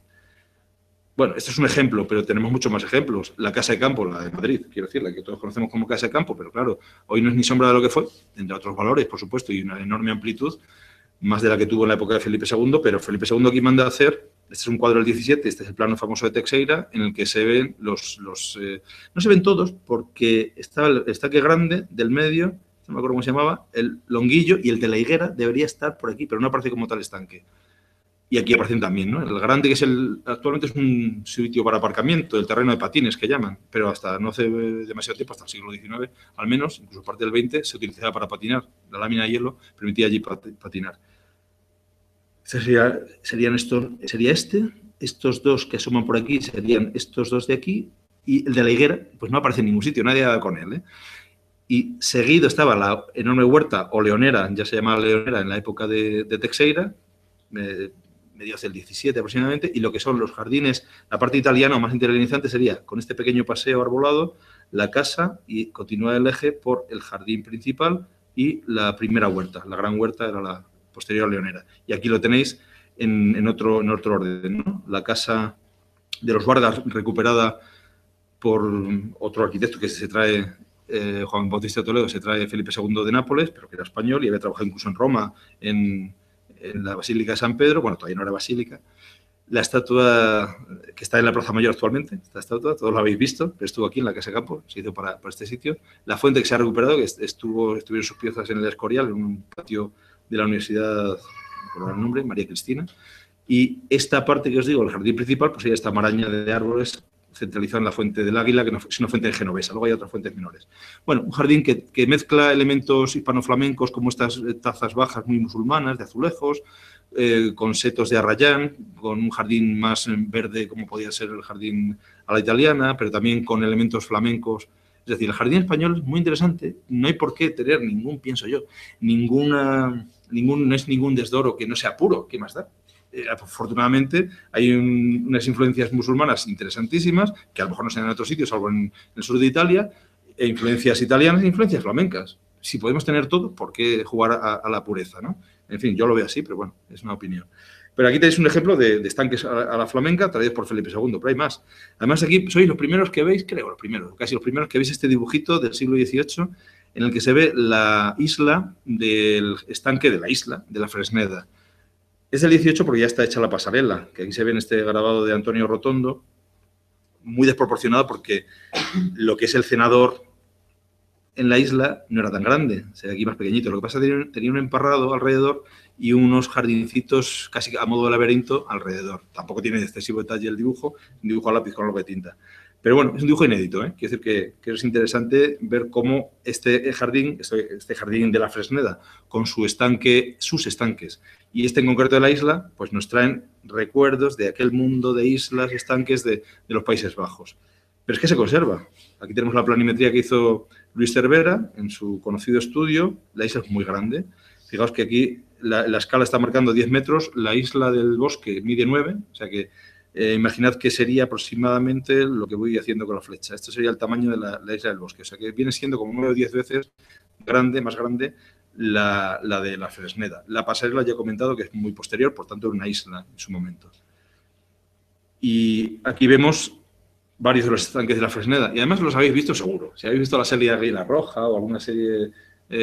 Bueno, este es un ejemplo, pero tenemos muchos más ejemplos. La Casa de Campo, la de Madrid, quiero decir, la que todos conocemos como Casa de Campo, pero claro, hoy no es ni sombra de lo que fue, entre otros valores, por supuesto, y una enorme amplitud, más de la que tuvo en la época de Felipe II, pero Felipe II aquí manda a hacer, este es un cuadro del 17, este es el plano famoso de Teixeira, en el que se ven no se ven todos, porque está el estaque grande del medio, no me acuerdo cómo se llamaba, el Longuillo, y el de la Higuera debería estar por aquí, pero no aparece como tal estanque. Y aquí aparecen también, ¿no? El grande, que es actualmente es un sitio para aparcamiento, el terreno de patines que llaman, pero hasta no hace demasiado tiempo, hasta el siglo XIX, al menos, incluso parte del XX, se utilizaba para patinar. La lámina de hielo permitía allí patinar. Estos dos que asoman por aquí serían estos dos de aquí, y el de la Higuera, pues no aparece en ningún sitio, nadie ha dado con él, ¿eh? Y seguido estaba la enorme huerta o leonera, ya se llamaba leonera en la época de Teixeira, mediados del 17 aproximadamente, y lo que son los jardines, la parte italiana o más interiorizante sería, con este pequeño paseo arbolado, la casa y continuar el eje por el jardín principal y la primera huerta. La gran huerta era la posterior leonera. Y aquí lo tenéis en otro orden, ¿no? La casa de los Vargas, recuperada por otro arquitecto que se trae, Juan Bautista de Toledo, se trae Felipe II de Nápoles, pero que era español y había trabajado incluso en Roma, en la Basílica de San Pedro, bueno, todavía no era basílica. La estatua que está en la Plaza Mayor actualmente, esta estatua, todos la habéis visto, pero estuvo aquí en la Casa de Campo, se hizo para este sitio. La fuente que se ha recuperado, que estuvieron sus piezas en el Escorial, en un patio de la Universidad, no el nombre, María Cristina. Y esta parte que os digo, el jardín principal, pues hay esta maraña de árboles centralizada en la Fuente del Águila, que es una fuente genovesa, luego hay otras fuentes menores. Bueno, un jardín que mezcla elementos hispano-flamencos como estas tazas bajas muy musulmanas de azulejos, con setos de arrayán, con un jardín más verde como podía ser el jardín a la italiana, pero también con elementos flamencos. Es decir, el jardín español es muy interesante, no hay por qué tener pienso yo, no es ningún desdoro que no sea puro, ¿qué más da? Afortunadamente hay unas influencias musulmanas interesantísimas, que a lo mejor no se dan en otros sitios, salvo en el sur de Italia, e influencias italianas e influencias flamencas. Si podemos tener todo, ¿por qué jugar a la pureza, ¿no? En fin, yo lo veo así, pero bueno, es una opinión. Pero aquí tenéis un ejemplo de estanques a la flamenca traídos por Felipe II, pero hay más. Además, aquí sois los primeros que veis, creo, casi los primeros que veis este dibujito del siglo XVIII en el que se ve la isla del estanque de la isla, de la Fresneda. Es del 18 porque ya está hecha la pasarela, que aquí se ve en este grabado de Antonio Rotondo, muy desproporcionado porque lo que es el cenador en la isla no era tan grande, se ve aquí más pequeñito. Lo que pasa es que tenía un emparrado alrededor y unos jardincitos casi a modo de laberinto alrededor. Tampoco tiene excesivo detalle el dibujo, un dibujo a lápiz con algo de tinta. Pero bueno, es un dibujo inédito, ¿eh? Quiero decir que es interesante ver cómo este jardín de la Fresneda, con sus estanques, y este en concreto de la isla, pues nos traen recuerdos de aquel mundo de islas, estanques de los Países Bajos. Pero es que se conserva. Aquí tenemos la planimetría que hizo Luis Cervera en su conocido estudio. La isla es muy grande. Fijaos que aquí la escala está marcando 10 metros, la isla del bosque mide 9, o sea que imaginad que sería aproximadamente lo que voy haciendo con la flecha. Este sería el tamaño de la isla del bosque, o sea que viene siendo como 9 o 10 veces más grande la de la Fresneda. La pasarela ya he comentado que es muy posterior, por tanto, una isla en su momento. Y aquí vemos varios de los estanques de la Fresneda. Y además los habéis visto seguro. Si habéis visto la serie de Águila Roja o alguna serie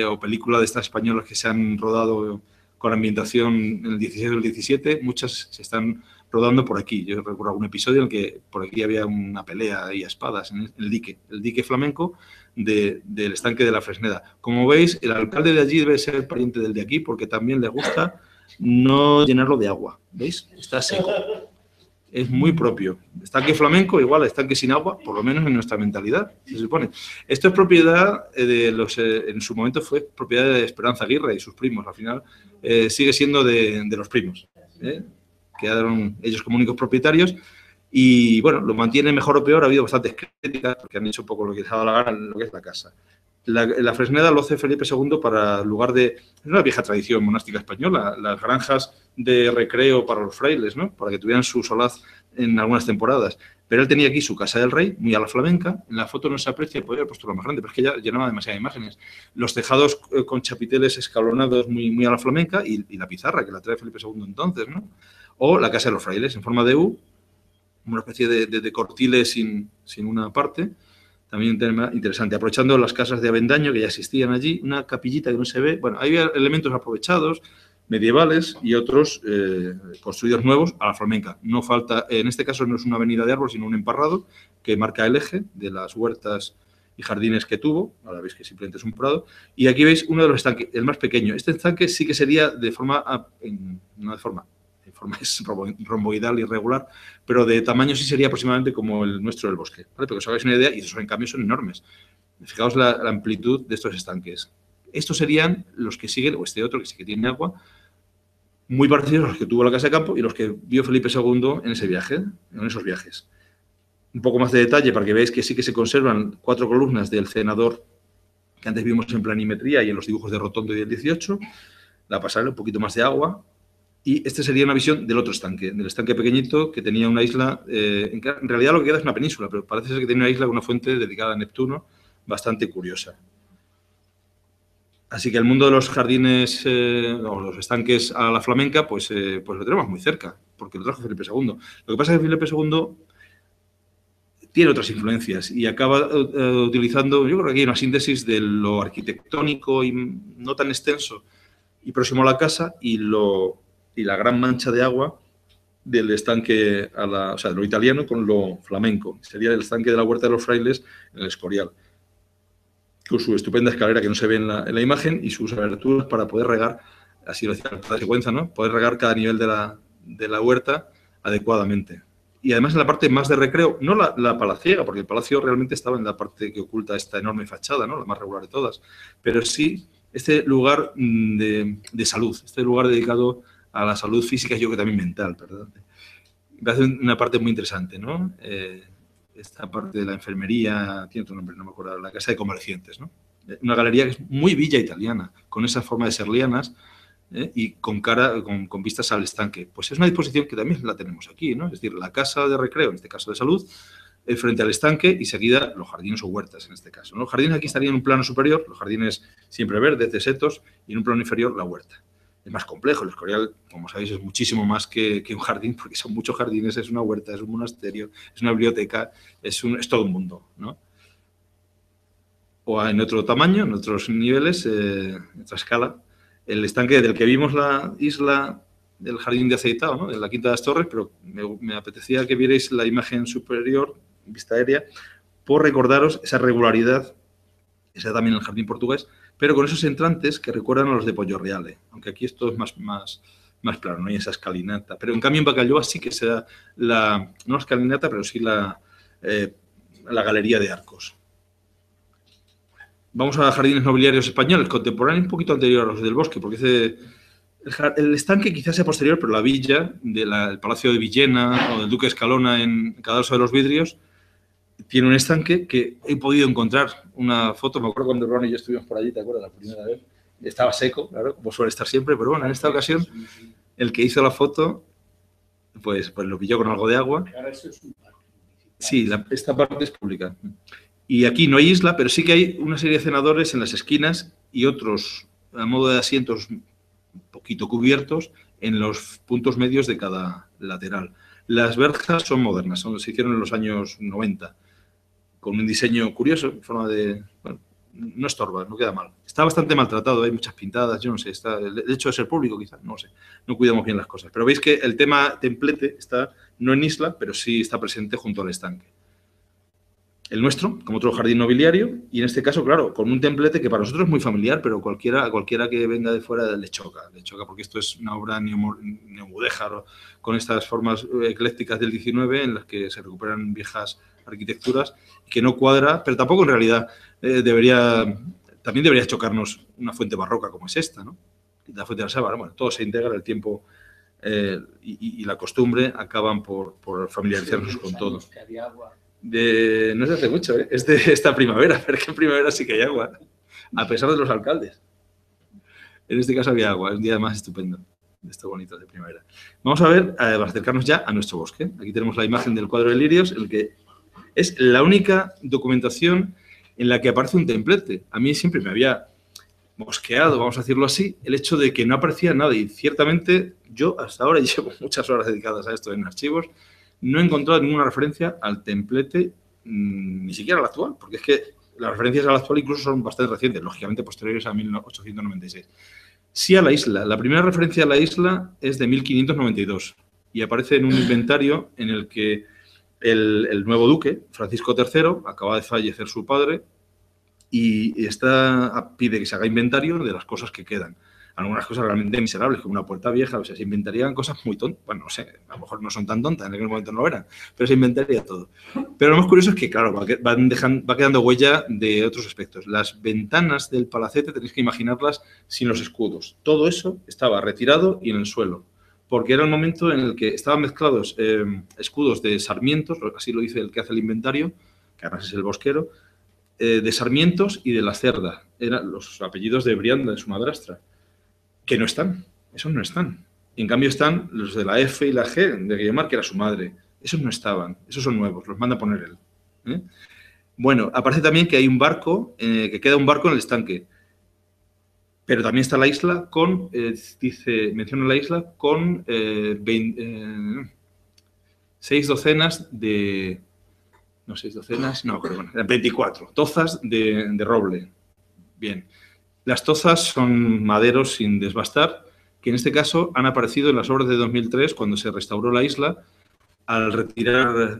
o película de estas españolas que se han rodado con ambientación en el 16 o el 17, muchas se están rodando por aquí. Yo recuerdo algún episodio en el que por aquí había una pelea y a espadas en el dique flamenco del estanque de la Fresneda. Como veis, el alcalde de allí debe ser pariente del de aquí porque también le gusta no llenarlo de agua. ¿Veis? Está seco. Es muy propio. Estanque flamenco, igual estanque sin agua, por lo menos en nuestra mentalidad, se supone. Esto es propiedad de en su momento fue propiedad de Esperanza Aguirre y sus primos. Al final sigue siendo de los primos. Quedaron ellos como únicos propietarios y, bueno, lo mantienen mejor o peor. Ha habido bastantes críticas porque han hecho un poco lo que les ha dado la gana en lo que es la casa. La Fresneda lo hace Felipe II para lugar de... Es una vieja tradición monástica española, las granjas de recreo para los frailes, ¿no? Para que tuvieran su solaz en algunas temporadas. Pero él tenía aquí su casa del rey, muy a la flamenca. En la foto no se aprecia, podría haber puesto lo más grande, pero es que ya llenaba demasiadas imágenes. Los tejados con chapiteles escalonados muy a la flamenca y la pizarra, que la trae Felipe II entonces, ¿no? O la casa de los frailes, en forma de U, una especie de cortile sin una parte. También un tema interesante. Aprovechando las casas de Avendaño que ya existían allí, una capillita que no se ve. Bueno, había elementos aprovechados, medievales y otros construidos nuevos a la flamenca. No falta, en este caso no es una avenida de árboles, sino un emparrado que marca el eje de las huertas y jardines que tuvo. Ahora veis que simplemente es un prado. Y aquí veis uno de los estanques, el más pequeño. Este estanque sí que sería de forma, no de forma es romboidal, irregular, pero de tamaño sí sería aproximadamente como el nuestro del bosque, ¿vale? Para que os hagáis una idea, y esos en cambio son enormes. Fijaos la amplitud de estos estanques. Estos serían los que siguen, o este otro que sí que tiene agua, muy parecidos a los que tuvo la casa de campo y los que vio Felipe II en ese viaje, en esos viajes. Un poco más de detalle para que veáis que sí que se conservan 4 columnas del cenador que antes vimos en planimetría y en los dibujos de Rotondo y del 18, la pasarela, un poquito más de agua. Y esta sería una visión del otro estanque, del estanque pequeñito que tenía una isla, en realidad lo que queda es una península, pero parece ser que tiene una isla con una fuente dedicada a Neptuno, bastante curiosa. Así que el mundo de los jardines o los estanques a la flamenca, pues lo tenemos muy cerca, porque lo trajo Felipe II. Lo que pasa es que Felipe II tiene otras influencias y acaba utilizando, yo creo que aquí hay una síntesis de lo arquitectónico y no tan extenso y próximo a la casa y la gran mancha de agua del estanque, o sea, de lo italiano con lo flamenco. Sería el estanque de la Huerta de los Frailes en el Escorial, con su estupenda escalera que no se ve en la imagen y sus aberturas para poder regar, así lo decía la secuencia, ¿no? Poder regar cada nivel de la huerta adecuadamente. Y además en la parte más de recreo, no la palaciega, porque el palacio realmente estaba en la parte que oculta esta enorme fachada, ¿no? La más regular de todas, pero sí este lugar de salud, este lugar dedicado a la salud física y yo creo que también mental, ¿verdad? Me parece una parte muy interesante, ¿no? Esta parte de la enfermería, tiene otro nombre, no me acuerdo, la casa de convalecientes, ¿no? Una galería que es muy villa italiana, con esa forma de ser lianas y con vistas al estanque. Pues es una disposición que también la tenemos aquí, ¿no? Es decir, la casa de recreo, en este caso de salud, frente al estanque y seguida los jardines o huertas, en este caso, ¿no? Los jardines aquí estarían en un plano superior, los jardines siempre verdes, de setos, y en un plano inferior la huerta. es más complejo. El Escorial, como sabéis, es muchísimo más que un jardín, porque son muchos jardines, es una huerta, es un monasterio, es una biblioteca, es todo un mundo, ¿no? O en otro tamaño, en otros niveles, en otra escala. El estanque del que vimos la isla del Jardín de Aceitado, ¿no? De la Quinta de las Torres, pero me apetecía que vierais la imagen superior, vista aérea, por recordaros esa regularidad, esa también en el Jardín Portugués, pero con esos entrantes que recuerdan a los de Pollo-Reale, aunque aquí esto es más claro, no hay esa escalinata. Pero en cambio en Bacalloa sí que se da no la escalinata, pero sí la galería de arcos. Vamos a jardines nobiliarios españoles, contemporáneos, un poquito anterior a los del Bosque, porque el estanque quizás sea posterior, pero la villa del Palacio de Villena o del Duque de Escalona en Cadalso de los Vidrios tiene un estanque que he podido encontrar una foto. Me acuerdo cuando Ron y yo estuvimos por allí, ¿te acuerdas? La primera vez. Estaba seco, claro, como suele estar siempre, pero bueno, en esta ocasión el que hizo la foto pues lo pilló con algo de agua. Sí, esta parte es pública. Y aquí no hay isla, pero sí que hay una serie de cenadores en las esquinas y otros a modo de asientos un poquito cubiertos en los puntos medios de cada lateral. Las verjas son modernas, se hicieron en los años 90, con un diseño curioso, en forma de... Bueno, no estorba, no queda mal. Está bastante maltratado, hay muchas pintadas, yo no sé, el hecho de ser público quizás, no sé, no cuidamos bien las cosas. Pero veis que el tema templete está no en isla, pero sí está presente junto al estanque. El nuestro, como otro jardín nobiliario, y en este caso, claro, con un templete que para nosotros es muy familiar, pero cualquiera que venga de fuera le choca, porque esto es una obra neomudéjar, con estas formas eclécticas del 19 en las que se recuperan viejas arquitecturas, que no cuadra, pero tampoco en realidad también debería chocarnos una fuente barroca como es esta, ¿no? La fuente de la Sábana, bueno, todo se integra, el tiempo y la costumbre acaban por familiarizarnos con todo. No se hace mucho, ¿eh? Es de esta primavera, pero es que en primavera sí que hay agua, a pesar de los alcaldes. En este caso había agua, es un día más estupendo, de esto bonito de primavera. Vamos a ver, a acercarnos ya a nuestro bosque. Aquí tenemos la imagen del cuadro de lirios, el que es la única documentación en la que aparece un templete. A mí siempre me había mosqueado, vamos a decirlo así, el hecho de que no aparecía nada. Y ciertamente yo hasta ahora llevo muchas horas dedicadas a esto en archivos, no he encontrado ninguna referencia al templete, ni siquiera al actual, porque es que las referencias al actual incluso son bastante recientes, lógicamente posteriores a 1896. Sí a la isla. La primera referencia a la isla es de 1592 y aparece en un inventario en el que el nuevo duque, Francisco III, acaba de fallecer su padre y pide que se haga inventario de las cosas que quedan. Algunas cosas realmente miserables, como una puerta vieja, o sea, se inventarían cosas muy tontas. Bueno, no sé, a lo mejor no son tan tontas, en aquel momento no lo eran, pero se inventaría todo. Pero lo más curioso es que, claro, va quedando huella de otros aspectos. Las ventanas del palacete tenéis que imaginarlas sin los escudos. Todo eso estaba retirado y en el suelo, porque era el momento en el que estaban mezclados escudos de sarmientos, así lo dice el que hace el inventario, que además es el bosquero, de sarmientos y de la Cerda. Eran los apellidos de Brianda, de su madrastra. Que no están, esos no están. Y en cambio están los de la F y la G de Guillemar, que era su madre. Esos no estaban, esos son nuevos, los manda a poner él. Bueno, aparece también que hay un barco, que queda un barco en el estanque. Pero también está la isla con, menciona la isla con 6 docenas de... No, 6 docenas, no, pero bueno, 24 tozas de roble. Bien. Las tozas son maderos sin desbastar, que en este caso han aparecido en las obras de 2003, cuando se restauró la isla, al retirar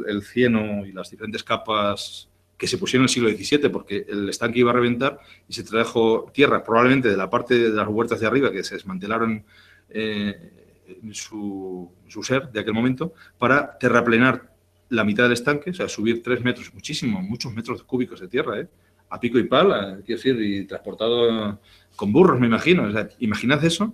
el cieno y las diferentes capas que se pusieron en el siglo XVII, porque el estanque iba a reventar y se trajo tierra, probablemente de la parte de las huertas de arriba, que se desmantelaron en su ser de aquel momento, para terraplenar la mitad del estanque, o sea, subir 3 metros, muchos metros cúbicos de tierra, a pico y pala, quiero decir, y transportado con burros, me imagino. O sea, imaginad eso.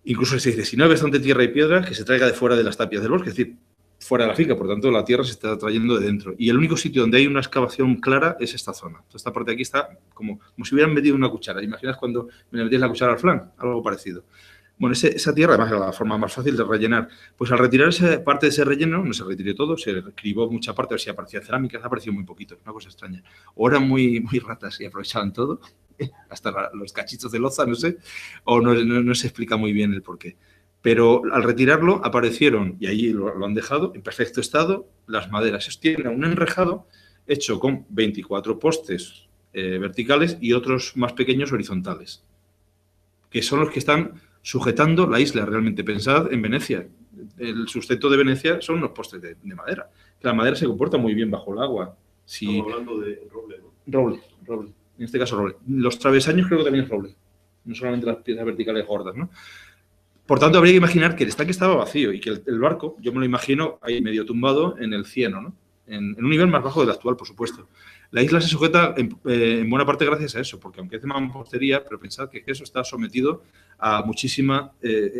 Incluso se dice, si no hay bastante tierra y piedra, que se traiga de fuera de las tapias del bosque, es decir, fuera de la finca, por tanto, la tierra se está trayendo de dentro. Y el único sitio donde hay una excavación clara es esta zona. Esta parte de aquí está como si hubieran metido una cuchara. ¿Imaginas cuando me metías la cuchara al flan? Algo parecido. Bueno, esa tierra, además, era la forma más fácil de rellenar. Pues al retirar esa parte de ese relleno, no se retiró todo, se cribó mucha parte, a ver si aparecía cerámica, ha aparecido muy poquito, una cosa extraña. O eran muy ratas y aprovechaban todo. hasta los cachitos de loza, no sé, o no se explica muy bien el porqué. Pero al retirarlo aparecieron, y allí lo han dejado, en perfecto estado, las maderas. Tiene un enrejado hecho con 24 postes verticales y otros más pequeños horizontales, que son los que están sujetando la isla realmente. Pensad en Venecia. El sustento de Venecia son unos postes de madera. La madera se comporta muy bien bajo el agua. Estamos hablando de roble, ¿no? Roble. En este caso, roble. Los travesaños creo que también es roble. No solamente las piezas verticales gordas, ¿no? Por tanto, habría que imaginar que el estanque estaba vacío y que el barco, yo me lo imagino ahí medio tumbado en el cieno, ¿no? En un nivel más bajo del actual, por supuesto. La isla se sujeta en buena parte gracias a eso, porque aunque es de mampostería, pero pensad que eso está sometido a muchísima...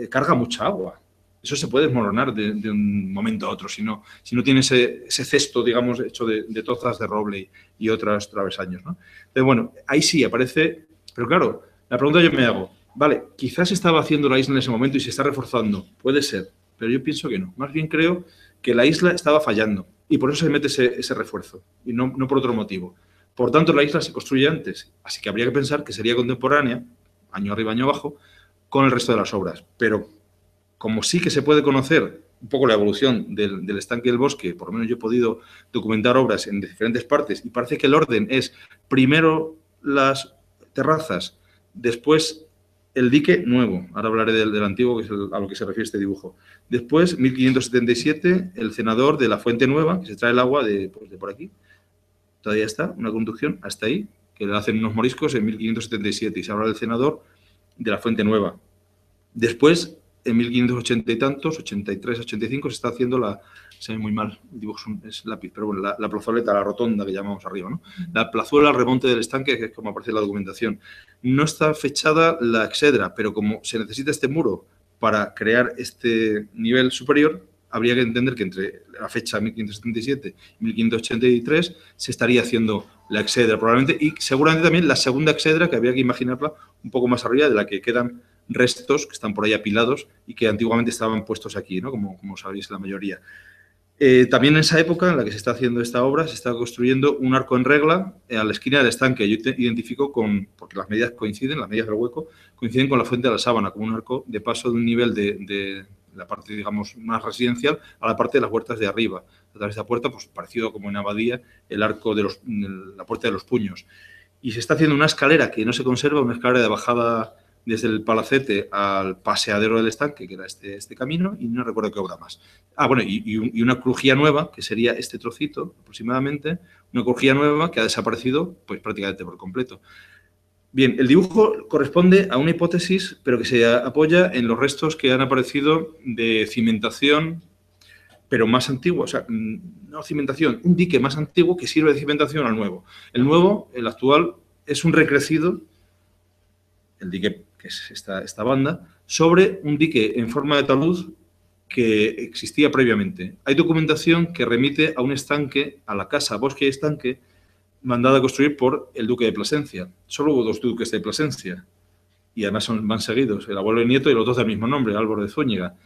carga mucha agua. Eso se puede desmoronar de un momento a otro si no tiene ese cesto, digamos, hecho de tozas de roble y otros travesaños, ¿no? Entonces, bueno, ahí sí aparece... Pero claro, la pregunta yo me hago, vale, quizás estaba haciendo la isla en ese momento y se está reforzando. Puede ser, pero yo pienso que no. Más bien creo que la isla estaba fallando y por eso se mete ese refuerzo y no por otro motivo. Por tanto, la isla se construye antes, así que habría que pensar que sería contemporánea, año arriba, año abajo, con el resto de las obras. Pero como sí que se puede conocer un poco la evolución del estanque del bosque, por lo menos yo he podido documentar obras en diferentes partes y parece que el orden es primero las terrazas, después el dique nuevo, ahora hablaré del antiguo, que es a lo que se refiere este dibujo. Después, 1577, el cenador de la Fuente Nueva, que se trae el agua de por aquí. Todavía está, una conducción hasta ahí, que le hacen unos moriscos en 1577, y se habla del cenador de la Fuente Nueva. Después, en 1580 y tantos, 83, 85, se está haciendo se ve muy mal, el dibujo es lápiz, pero bueno, la plazoleta, la rotonda que llamamos arriba, ¿no? La plazuela al remonte del estanque, que es como aparece en la documentación. No está fechada la exedra, pero como se necesita este muro para crear este nivel superior, habría que entender que entre la fecha 1577 y 1583 se estaría haciendo la exedra probablemente, y seguramente también la segunda exedra, que habría que imaginarla un poco más arriba, de la que quedan restos que están por ahí apilados y que antiguamente estaban puestos aquí, ¿no? Como sabéis la mayoría. También en esa época en la que se está haciendo esta obra, se está construyendo un arco en regla a la esquina del estanque. Yo identifico porque las medidas coinciden, las medidas del hueco, coinciden con la fuente de la Sábana, como un arco de paso de un nivel de la parte, digamos, más residencial a la parte de las huertas de arriba. A través de esta puerta, pues parecido como en Abadía, el arco de la puerta de los puños. Y se está haciendo una escalera que no se conserva, una escalera de bajada desde el Palacete al paseadero del estanque, que era este camino, y no recuerdo qué obra más. Bueno, y una crujía nueva, que sería este trocito aproximadamente, una crujía nueva que ha desaparecido pues prácticamente por completo. Bien, el dibujo corresponde a una hipótesis, pero que se apoya en los restos que han aparecido de cimentación, pero más antiguo, o sea, no cimentación, un dique más antiguo que sirve de cimentación al nuevo. El nuevo, el actual, es un recrecido, el dique que es esta banda, sobre un dique en forma de talud que existía previamente. Hay documentación que remite a un estanque, a la casa Bosque y Estanque, mandada a construir por el duque de Plasencia. Solo hubo 2 duques de Plasencia, y además van seguidos, el abuelo y el nieto, y los 2 del mismo nombre, Álvaro de Zúñiga.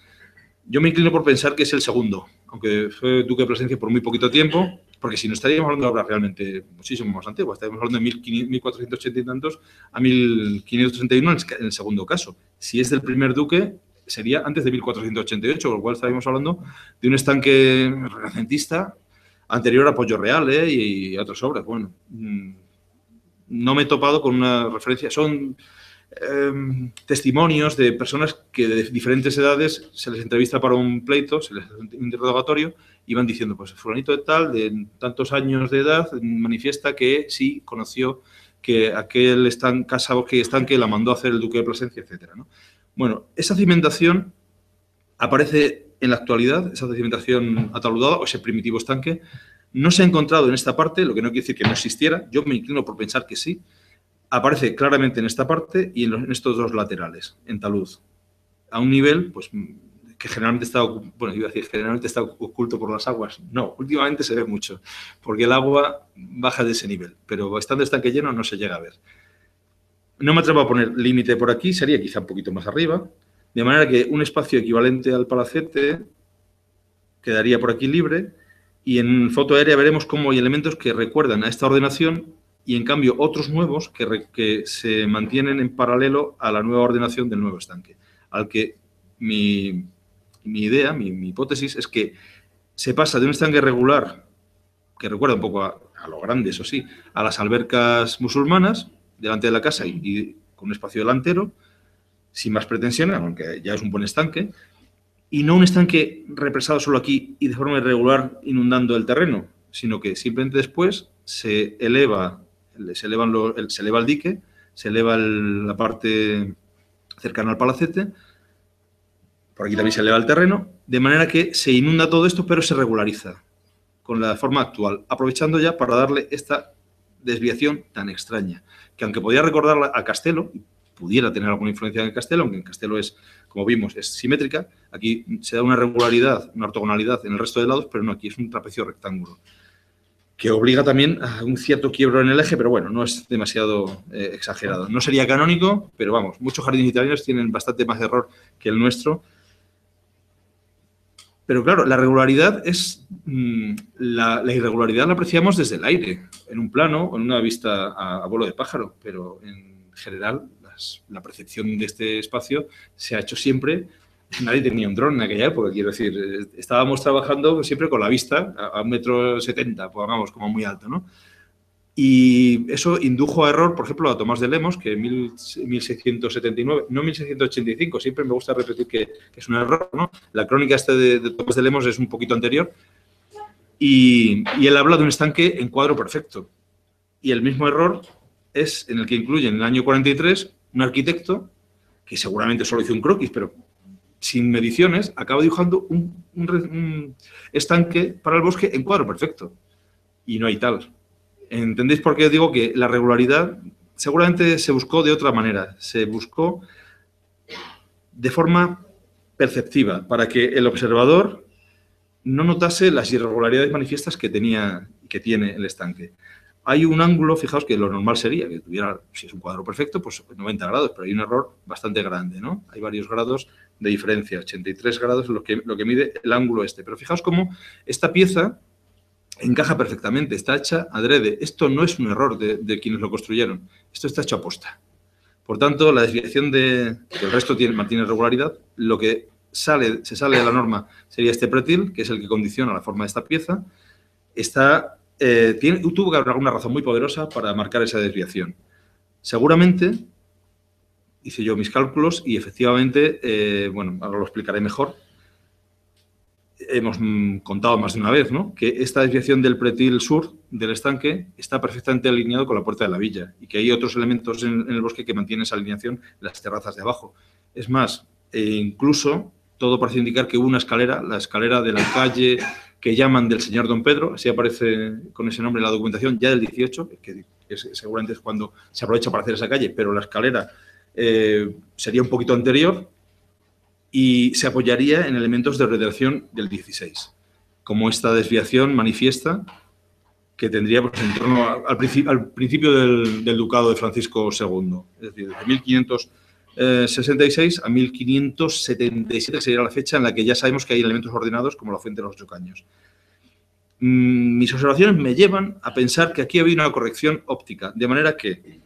Yo me inclino por pensar que es el segundo, aunque fue duque de Plasencia por muy poquito tiempo, porque si no estaríamos hablando de obras realmente muchísimo más antiguas, estaríamos hablando de 1480 y tantos a 1531 en el segundo caso. Si es del primer duque, sería antes de 1488, con lo cual estaríamos hablando de un estanque renacentista anterior a Pollo Real y a otras obras. Bueno, no me he topado con una referencia. Son testimonios de personas que de diferentes edades se les entrevista para un pleito, se les hace un interrogatorio y van diciendo, pues fulanito de tal, de tantos años de edad, manifiesta que sí conoció que aquel casa Bosque y Estanque la mandó a hacer el duque de Plasencia, etcétera, ¿no? Bueno, esa cimentación aparece en la actualidad, esa cimentación ataludada o ese primitivo estanque, no se ha encontrado en esta parte, lo que no quiere decir que no existiera, yo me inclino por pensar que sí. Aparece claramente en esta parte y en estos 2 laterales, en talud, a un nivel pues, que generalmente está, generalmente está oculto por las aguas. No, últimamente se ve mucho, porque el agua baja de ese nivel, pero estando el estanque lleno no se llega a ver. No me atrevo a poner límite por aquí, sería quizá un poquito más arriba, de manera que un espacio equivalente al palacete quedaría por aquí libre, y en foto aérea veremos cómo hay elementos que recuerdan a esta ordenación y en cambio otros nuevos que se mantienen en paralelo a la nueva ordenación del nuevo estanque. Al que mi idea, mi hipótesis es que se pasa de un estanque regular, que recuerda un poco a lo grande, eso sí, a las albercas musulmanas, delante de la casa y con un espacio delantero, sin más pretensiones, aunque ya es un buen estanque, y no un estanque represado solo aquí y de forma irregular inundando el terreno, sino que simplemente después se eleva el dique, se eleva la parte cercana al palacete, por aquí también se eleva el terreno, de manera que se inunda todo esto, pero se regulariza con la forma actual, aprovechando ya para darle esta desviación tan extraña, que aunque podía recordar a Castelo, pudiera tener alguna influencia en el Castelo, aunque en Castelo es, como vimos, es simétrica, aquí se da una regularidad, una ortogonalidad en el resto de lados, pero no, aquí es un trapecio rectángulo, que obliga también a un cierto quiebro en el eje, pero bueno, no es demasiado exagerado. No sería canónico, pero vamos, muchos jardines italianos tienen bastante más error que el nuestro. Pero claro, la regularidad es... La irregularidad la apreciamos desde el aire, en un plano o en una vista a vuelo de pájaro, pero en general la percepción de este espacio se ha hecho siempre... Nadie tenía un dron en aquella época, quiero decir, estábamos trabajando siempre con la vista a 1,70 m, pongamos, como muy alto, ¿no? Y eso indujo a error, por ejemplo, a Tomás de Lemos, que en 1679, no 1685, siempre me gusta repetir que es un error, ¿no? La crónica esta de Tomás de Lemos es un poquito anterior, y él habla de un estanque en cuadro perfecto. Y el mismo error es en el que incluye en el año 43 un arquitecto, que seguramente solo hizo un croquis, pero sin mediciones, acaba dibujando un estanque para el bosque en cuadro perfecto. Y no hay tal. ¿Entendéis por qué digo que la regularidad seguramente se buscó de otra manera? Se buscó de forma perceptiva, para que el observador no notase las irregularidades manifiestas que tiene el estanque. Hay un ángulo, fijaos que lo normal sería que tuviera, si es un cuadro perfecto, pues 90 grados, pero hay un error bastante grande, ¿no? Hay varios grados de diferencia, 83 grados es lo que mide el ángulo este. Pero fijaos cómo esta pieza encaja perfectamente, está hecha adrede. Esto no es un error de quienes lo construyeron, esto está hecho a posta. Por tanto, la desviación que el resto mantiene regularidad, lo que se sale de la norma sería este pretil, que es el que condiciona la forma de esta pieza. Tuvo que haber alguna razón muy poderosa para marcar esa desviación. Seguramente, hice yo mis cálculos y efectivamente, bueno, ahora lo explicaré mejor, hemos contado más de una vez, ¿no?, que esta desviación del pretil sur del estanque está perfectamente alineado con la puerta de la villa y que hay otros elementos en el bosque que mantienen esa alineación, las terrazas de abajo. Es más, incluso todo parece indicar que hubo una escalera, la escalera de la calle que llaman del señor Don Pedro, así aparece con ese nombre en la documentación, ya del 18, que seguramente es cuando se aprovecha para hacer esa calle, pero la escalera sería un poquito anterior y se apoyaría en elementos de ordenación del 16, como esta desviación manifiesta que tendría pues, en torno al principio del ducado de Francisco II, es decir, de 1566 a 1577, que sería la fecha en la que ya sabemos que hay elementos ordenados como la fuente de los 8 caños. Mis observaciones me llevan a pensar que aquí había una corrección óptica, de manera que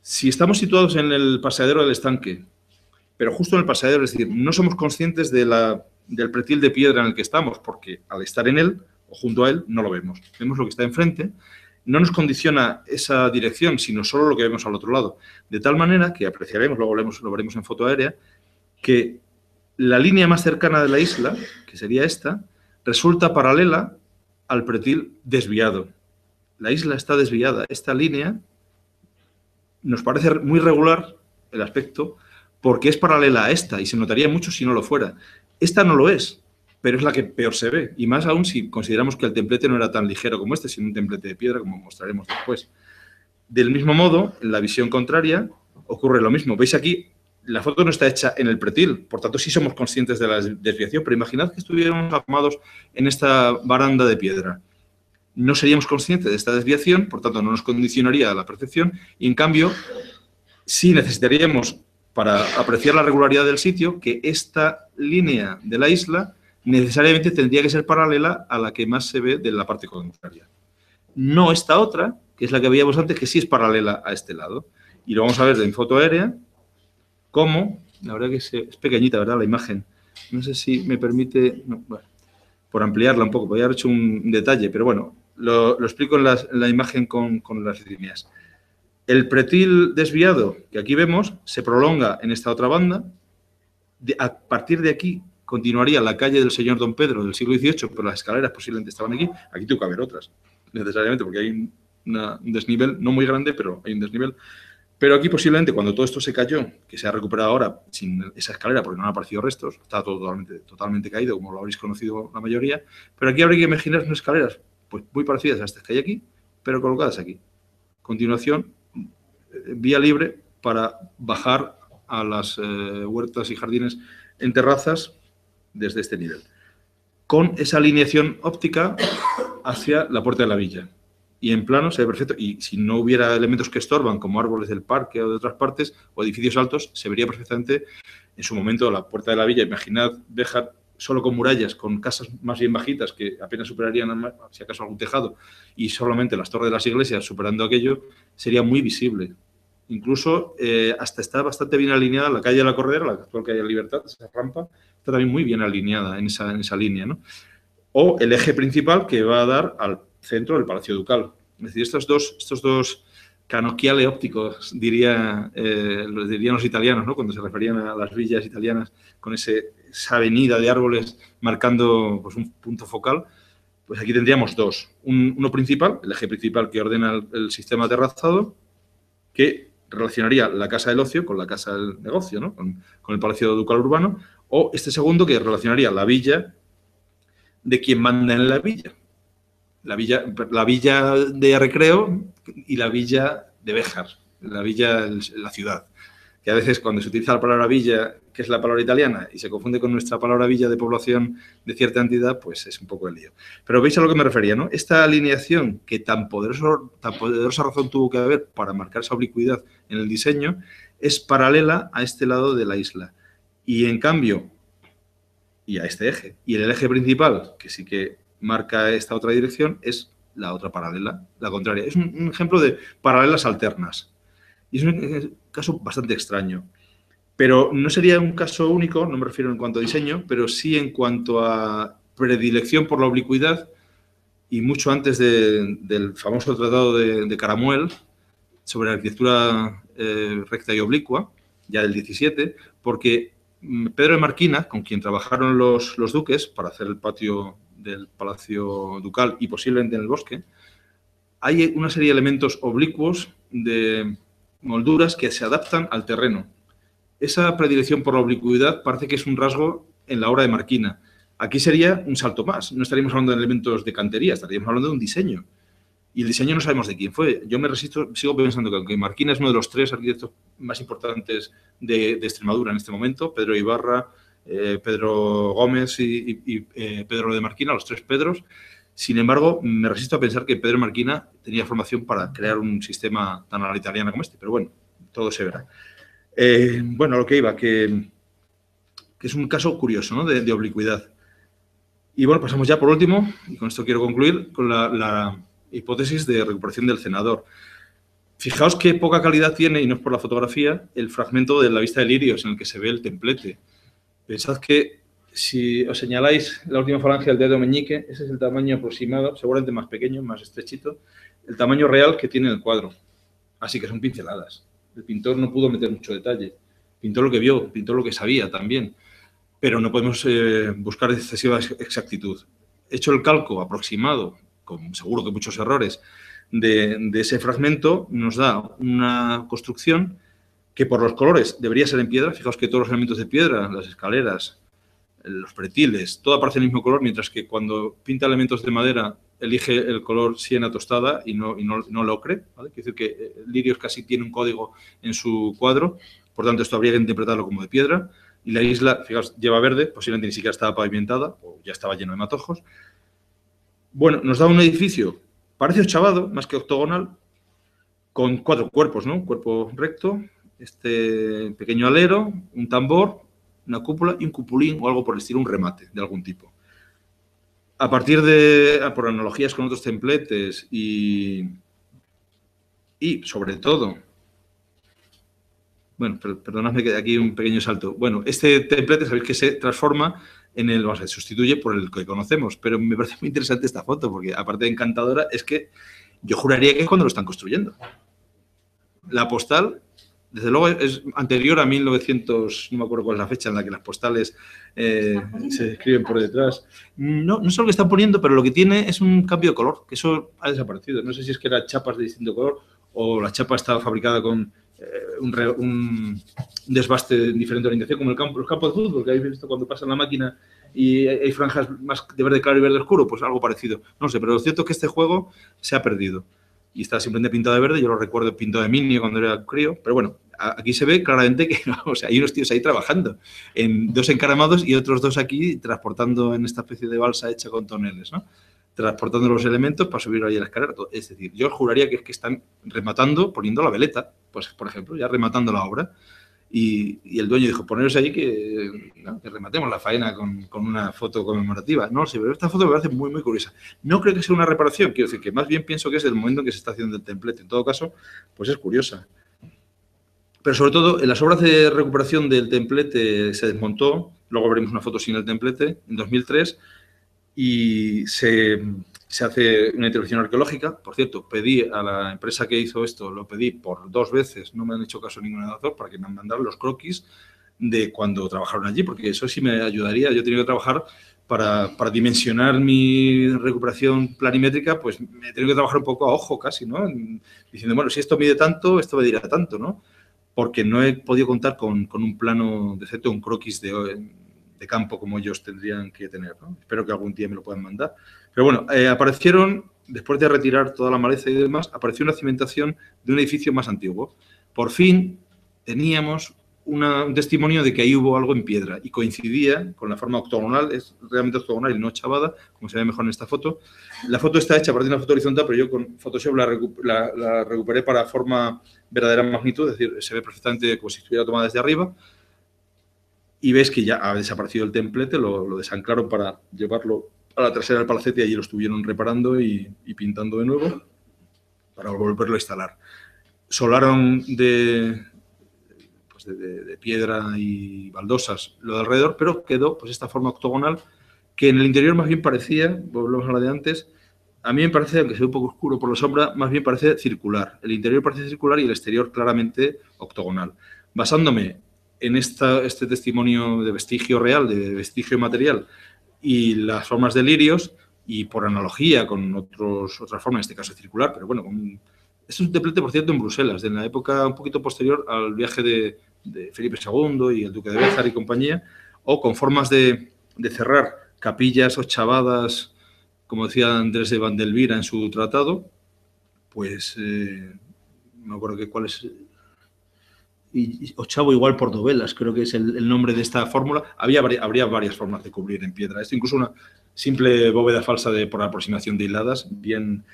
si estamos situados en el paseadero del estanque, pero justo en el paseadero, es decir, no somos conscientes del pretil de piedra en el que estamos, porque al estar en él o junto a él no lo vemos. Vemos lo que está enfrente, no nos condiciona esa dirección, sino solo lo que vemos al otro lado. De tal manera que apreciaremos, luego lo veremos en foto aérea, que la línea más cercana de la isla, que sería esta, resulta paralela al pretil desviado. La isla está desviada. Esta línea nos parece muy regular el aspecto porque es paralela a esta y se notaría mucho si no lo fuera. Esta no lo es, pero es la que peor se ve, y más aún si consideramos que el templete no era tan ligero como este, sino un templete de piedra, como mostraremos después. Del mismo modo, en la visión contraria ocurre lo mismo. ¿Veis aquí? La foto no está hecha en el pretil, por tanto sí somos conscientes de la desviación, pero imaginad que estuviéramos asomados en esta baranda de piedra. No seríamos conscientes de esta desviación, por tanto no nos condicionaría la percepción, y en cambio sí necesitaríamos, para apreciar la regularidad del sitio, que esta línea de la isla necesariamente tendría que ser paralela a la que más se ve de la parte contraria. No esta otra, que es la que veíamos antes, que sí es paralela a este lado. Y lo vamos a ver en foto aérea, cómo, la verdad que es pequeñita, ¿verdad?, la imagen. No sé si me permite, no, bueno, por ampliarla un poco, podría haber hecho un detalle, pero bueno, lo explico en la imagen con las líneas. El pretil desviado que aquí vemos se prolonga en esta otra banda. A partir de aquí continuaría la calle del señor Don Pedro del siglo XVIII, pero las escaleras posiblemente estaban aquí. Aquí tuvo que haber otras, necesariamente, porque hay un desnivel, no muy grande, pero hay un desnivel. Pero aquí posiblemente cuando todo esto se cayó, que se ha recuperado ahora sin esa escalera porque no han aparecido restos, está todo totalmente caído, como lo habréis conocido la mayoría, pero aquí habría que imaginar unas escaleras pues, muy parecidas a estas que hay aquí, pero colocadas aquí. Continuación, vía libre para bajar a las huertas y jardines en terrazas desde este nivel, con esa alineación óptica hacia la puerta de la villa. Y en plano se ve perfecto. Y si no hubiera elementos que estorban, como árboles del parque o de otras partes, o edificios altos, se vería perfectamente en su momento la puerta de la villa. Imaginad Béjar solo con murallas, con casas más bien bajitas que apenas superarían, si acaso, algún tejado, y solamente las torres de las iglesias superando aquello, sería muy visible. Incluso hasta está bastante bien alineada la calle de la Corredera, la actual calle de la Libertad, esa rampa, está también muy bien alineada en esa línea, ¿no? O el eje principal que va a dar al centro del Palacio Ducal. Es decir, estos dos canocchiali ópticos, dirían los italianos, ¿no?, cuando se referían a las villas italianas, con esa avenida de árboles marcando pues, un punto focal, pues aquí tendríamos dos. Uno principal, el eje principal que ordena el sistema terrazado, que relacionaría la casa del ocio con la casa del negocio, ¿no?, con el Palacio Ducal Urbano, o este segundo que relacionaría la villa de quien manda en la villa. La villa de recreo y la villa de Béjar, la villa, la ciudad. Que a veces cuando se utiliza la palabra villa, que es la palabra italiana, y se confunde con nuestra palabra villa de población de cierta entidad, pues es un poco el lío. Pero veis a lo que me refería, ¿no? Esta alineación que tan poderosa razón tuvo que haber para marcar esa oblicuidad en el diseño, es paralela a este lado de la isla. Y en cambio, y a este eje. Y el eje principal, que sí que marca esta otra dirección, es la otra paralela, la contraria. Es un ejemplo de paralelas alternas. Y es un caso bastante extraño. Pero no sería un caso único, no me refiero en cuanto a diseño, pero sí en cuanto a predilección por la oblicuidad, y mucho antes del famoso tratado de Caramuel sobre arquitectura recta y oblicua, ya del 17, porque Pedro de Marquina, con quien trabajaron los duques para hacer el patio del Palacio Ducal y posiblemente en el bosque, hay una serie de elementos oblicuos de molduras que se adaptan al terreno. Esa predilección por la oblicuidad parece que es un rasgo en la obra de Marquina. Aquí sería un salto más. No estaríamos hablando de elementos de cantería, estaríamos hablando de un diseño. Y el diseño no sabemos de quién fue. Yo me resisto, sigo pensando que Marquina es uno de los tres arquitectos más importantes de Extremadura en este momento. Pedro Ibarra, Pedro Gómez y Pedro de Marquina, los tres Pedros. Sin embargo, me resisto a pensar que Pedro Marquina tenía formación para crear un sistema tan a la italiana como este. Pero bueno, todo se verá. Bueno, a lo que iba, que es un caso curioso, ¿no?, de oblicuidad. Y bueno, pasamos ya por último, y con esto quiero concluir, con la hipótesis de recuperación del cenador. Fijaos qué poca calidad tiene, y no es por la fotografía, el fragmento de la vista de Lirios en el que se ve el templete. Pensad que si os señaláis la última falange del dedo meñique, ese es el tamaño aproximado, seguramente más pequeño, más estrechito, el tamaño real que tiene el cuadro. Así que son pinceladas. El pintor no pudo meter mucho detalle. Pintó lo que vio, pintó lo que sabía también. Pero no podemos buscar excesiva exactitud. Hecho el calco aproximado, con seguro que muchos errores, de ese fragmento, nos da una construcción que por los colores debería ser en piedra. Fijaos que todos los elementos de piedra, las escaleras, los pretiles, todo aparece en el mismo color, mientras que cuando pinta elementos de madera elige el color siena tostada y no lo ocre, ¿vale? Quiere decir que Lirios casi tiene un código en su cuadro, por tanto esto habría que interpretarlo como de piedra. Y la isla, fijaos, lleva verde, posiblemente ni siquiera estaba pavimentada o ya estaba lleno de matojos. Bueno, nos da un edificio, parece ochavado, más que octogonal, con 4 cuerpos, ¿no? Un cuerpo recto, este pequeño alero, un tambor, una cúpula y un cupulín o algo por el estilo, un remate de algún tipo. A partir de, por analogías con otros templetes y Y, sobre todo, bueno, perdonadme que aquí un pequeño salto. Bueno, este templete, sabéis que se transforma en el, se sustituye por el que conocemos, pero me parece muy interesante esta foto, porque aparte de encantadora, es que yo juraría que es cuando lo están construyendo. La postal, desde luego, es anterior a 1900, no me acuerdo cuál es la fecha en la que las postales se escriben por detrás. No sé lo que están poniendo, pero lo que tiene es un cambio de color, que eso ha desaparecido. No sé si es que eran chapas de distinto color o la chapa estaba fabricada con un desbaste de diferente orientación, como los campos de fútbol, que habéis visto cuando pasa la máquina y hay franjas más de verde claro y verde oscuro, pues algo parecido. No sé, pero lo cierto es que este juego se ha perdido y está simplemente pintado de verde. Yo lo recuerdo pintado de mini cuando era crío, pero bueno, aquí se ve claramente que o sea, hay unos tíos ahí trabajando, dos encaramados y otros dos aquí transportando en esta especie de balsa hecha con toneles, ¿no? Transportando los elementos para subir ahí a la escalera. Es decir, yo juraría que es que están rematando, poniendo la veleta, pues por ejemplo, ya rematando la obra. Y el dueño dijo, poneros ahí que rematemos la faena con una foto conmemorativa. No sé, pero esta foto me parece muy, muy curiosa. No creo que sea una reparación, quiero decir que más bien pienso que es el momento en que se está haciendo el templete. En todo caso, pues es curiosa. Pero sobre todo, en las obras de recuperación del templete se desmontó, luego veremos una foto sin el templete, en 2003, y se hace una intervención arqueológica. Por cierto, pedí a la empresa que hizo esto, lo pedí por 2 veces, no me han hecho caso ninguna de las dos, para que me mandaran los croquis de cuando trabajaron allí, porque eso sí me ayudaría. Yo he tenido que trabajar para dimensionar mi recuperación planimétrica, pues me he tenido que trabajar un poco a ojo casi, ¿no? Diciendo, bueno, si esto mide tanto, esto me dirá tanto, ¿no? Porque no he podido contar con un plano de efecto, un croquis de campo como ellos tendrían que tener, ¿no? Espero que algún día me lo puedan mandar. Pero bueno, aparecieron, después de retirar toda la maleza y demás, apareció una cimentación de un edificio más antiguo. Por fin teníamos un testimonio de que ahí hubo algo en piedra y coincidía con la forma octogonal, es realmente octogonal y no chavada, como se ve mejor en esta foto. La foto está hecha a partir de una foto horizontal, pero yo con Photoshop la recuperé para forma verdadera magnitud, es decir, se ve perfectamente como si estuviera tomada desde arriba. Y ves que ya ha desaparecido el templete, lo desanclaron para llevarlo a la trasera del palacete y allí lo estuvieron reparando y pintando de nuevo para volverlo a instalar. Solaron de piedra y baldosas lo de alrededor, pero quedó pues esta forma octogonal que en el interior más bien parecía, volvemos a la de antes, a mí me parece, aunque se ve un poco oscuro por la sombra, más bien parece circular. El interior parece circular y el exterior claramente octogonal. Basándome en este testimonio de vestigio real, de vestigio material y las formas de lirios, y por analogía con otras formas, en este caso circular, pero bueno, esto es un templete, por cierto, en Bruselas, de la época un poquito posterior al viaje de Felipe II y el duque de Béjar y compañía, o con formas de cerrar capillas ochavadas, como decía Andrés de Vandelvira en su tratado, pues no me acuerdo cuál es, y ochavo igual por dovelas, creo que es el nombre de esta fórmula. Habría varias formas de cubrir en piedra. Esto incluso una simple bóveda falsa por aproximación de hiladas, bien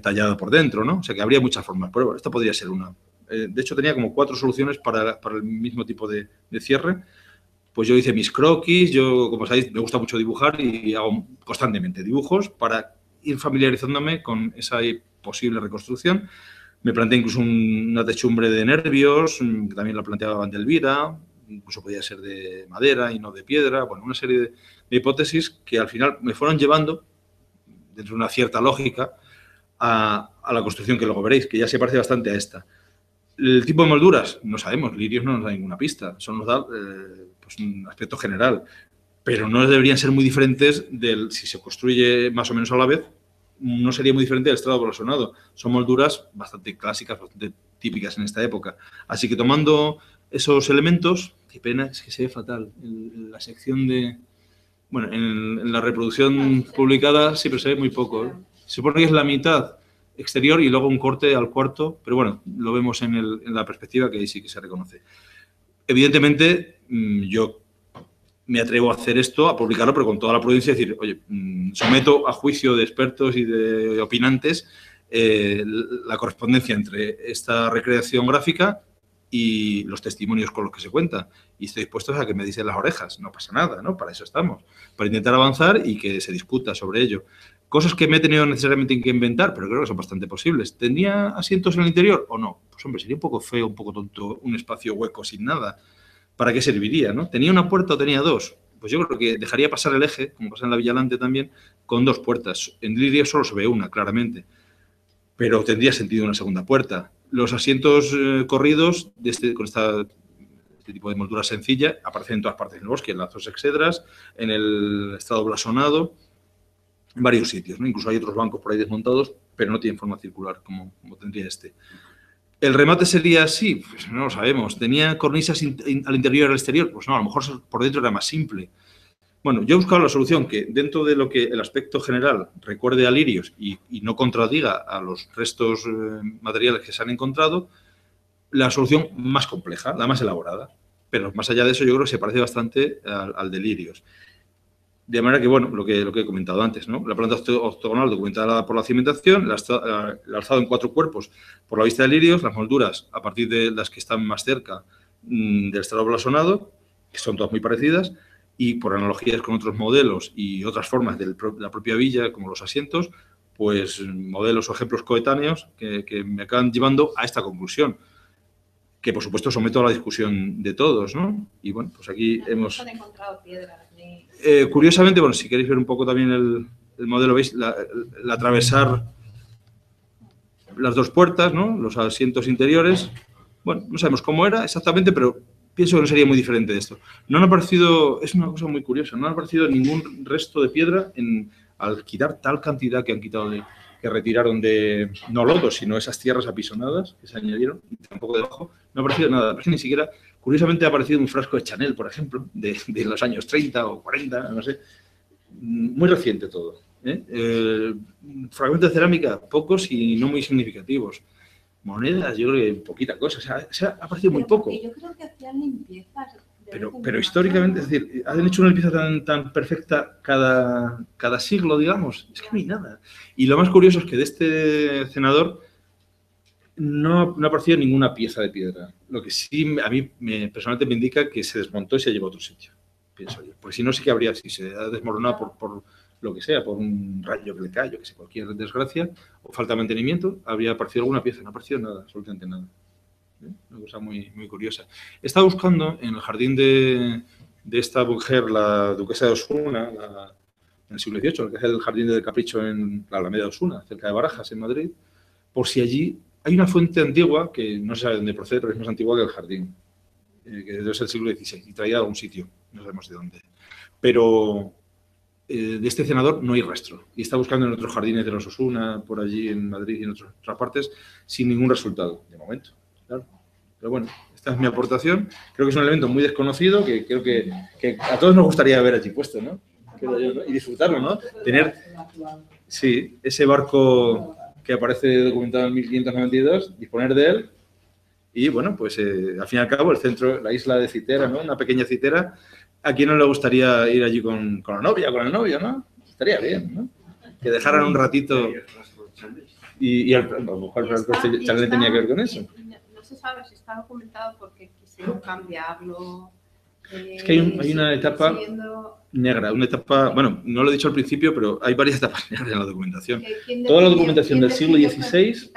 tallada por dentro, ¿no? O sea que habría muchas formas, pero bueno, esta podría ser una. De hecho, tenía como 4 soluciones para el mismo tipo de cierre. Pues yo hice mis croquis, yo, como sabéis, me gusta mucho dibujar y hago constantemente dibujos para ir familiarizándome con esa posible reconstrucción. Me planteé incluso una techumbre de nervios, que también la planteaba Vandelvira, incluso podía ser de madera y no de piedra. Bueno, una serie de hipótesis que al final me fueron llevando, dentro de una cierta lógica, a la construcción que luego veréis, que ya se parece bastante a esta. El tipo de molduras, no sabemos, lirios no nos da ninguna pista, solo nos da pues un aspecto general, pero no deberían ser muy diferentes si se construye más o menos a la vez, no sería muy diferente del estrado blasonado. Son molduras bastante clásicas, bastante típicas en esta época. Así que tomando esos elementos, qué pena, es que se ve fatal. En la sección de... Bueno, en la reproducción publicada siempre se ve muy poco, ¿eh? Se supone que es la mitad exterior y luego un corte al cuarto, pero bueno, lo vemos en la perspectiva que ahí sí que se reconoce. Evidentemente, yo me atrevo a hacer esto, a publicarlo, pero con toda la prudencia, decir, oye, someto a juicio de expertos y de opinantes la correspondencia entre esta recreación gráfica y los testimonios con los que se cuenta. Y estoy dispuesto a que me dicen las orejas, no pasa nada, ¿no? Para eso estamos, para intentar avanzar y que se discuta sobre ello. Cosas que me he tenido necesariamente que inventar, pero creo que son bastante posibles. ¿Tenía asientos en el interior o no? Pues hombre, sería un poco feo, un poco tonto, un espacio hueco sin nada. ¿Para qué serviría, no? ¿Tenía una puerta o tenía dos? Pues yo creo que dejaría pasar el eje, como pasa en la Villa Lante también, con dos puertas. En Lirios solo se ve una, claramente. Pero tendría sentido una segunda puerta. Los asientos corridos con este tipo de moldura sencilla aparecen en todas partes del bosque, en las dos exedras, en el estrado blasonado, en varios sitios, ¿no? Incluso hay otros bancos por ahí desmontados, pero no tienen forma circular como tendría este. ¿El remate sería así? Pues no lo sabemos. ¿Tenía cornisas al interior y al exterior? Pues no, a lo mejor por dentro era más simple. Bueno, yo he buscado la solución que dentro de lo que el aspecto general recuerde a lirios y no contradiga a los restos materiales que se han encontrado, la solución más compleja, la más elaborada. Pero más allá de eso, yo creo que se parece bastante al de lirios. De manera que, bueno, lo que he comentado antes, ¿no? La planta octogonal documentada por la cimentación, el alzado en 4 cuerpos por la vista de lirios, las molduras a partir de las que están más cerca del estrado blasonado, que son todas muy parecidas, y por analogías con otros modelos y otras formas de la propia villa, como los asientos, pues modelos o ejemplos coetáneos que me acaban llevando a esta conclusión, que por supuesto someto a la discusión de todos, ¿no? Y bueno, pues aquí hemos... han encontrado piedras ni... Curiosamente, bueno, si queréis ver un poco también el modelo, veis, el atravesar las dos puertas, ¿no? Los asientos interiores. Bueno, no sabemos cómo era exactamente, pero pienso que no sería muy diferente de esto. No han aparecido, es una cosa muy curiosa, no han aparecido ningún resto de piedra al quitar tal cantidad que han quitado que retiraron de, no lodo, sino esas tierras apisonadas que se añadieron, y tampoco debajo, no ha aparecido nada. Parece que ni siquiera, curiosamente ha aparecido un frasco de Chanel, por ejemplo, de los años 30 o 40, no sé. Muy reciente todo. Fragmentos de cerámica, pocos y no muy significativos. Monedas, yo creo que poquita cosa, o sea, ha aparecido muy poco. Yo creo que hacían limpiezas. Pero históricamente, es decir, ¿han hecho una limpieza tan perfecta cada siglo, digamos? Es que no hay nada. Y lo más curioso es que de este cenador no ha aparecido ninguna pieza de piedra. Lo que sí a mí personalmente me indica que se desmontó y se llevó a otro sitio, pienso yo. Porque si no, sí que habría, si se ha desmoronado por lo que sea, por un rayo que le cae, yo que sé, cualquier desgracia, o falta de mantenimiento, habría aparecido alguna pieza. No ha aparecido nada, absolutamente nada. Una cosa muy, muy curiosa. He estado buscando en el jardín de esta mujer, la duquesa de Osuna, en el siglo XVIII, que es el jardín del Capricho en la Alameda de Osuna, cerca de Barajas, en Madrid, por si allí hay una fuente antigua que no se sabe dónde procede, pero es más antigua que el jardín, que debe ser el siglo XVI, y traída de algún sitio, no sabemos de dónde. Pero de este cenador no hay rastro. Y está buscando en otros jardines de los Osuna, por allí en Madrid y en otras partes, sin ningún resultado, de momento. Claro. Pero bueno, esta es mi aportación. Creo que es un elemento muy desconocido que creo que a todos nos gustaría ver allí puesto, ¿no? Y disfrutarlo, ¿no? Tener, sí, ese barco que aparece documentado en 1592, disponer de él y, bueno, pues al fin y al cabo el centro, la isla de Citera, ¿no? Una pequeña Citera. ¿A quién no le gustaría ir allí con la novia, con el novio, no? Estaría bien, ¿no? Que dejaran un ratito y a lo mejor el Chanel tenía que ver con eso. No se sabe si está documentado porque quisieron cambiarlo. Es que hay una etapa negra, una etapa, bueno, no lo he dicho al principio, pero hay varias etapas negras en la documentación. Toda la documentación del siglo XVI...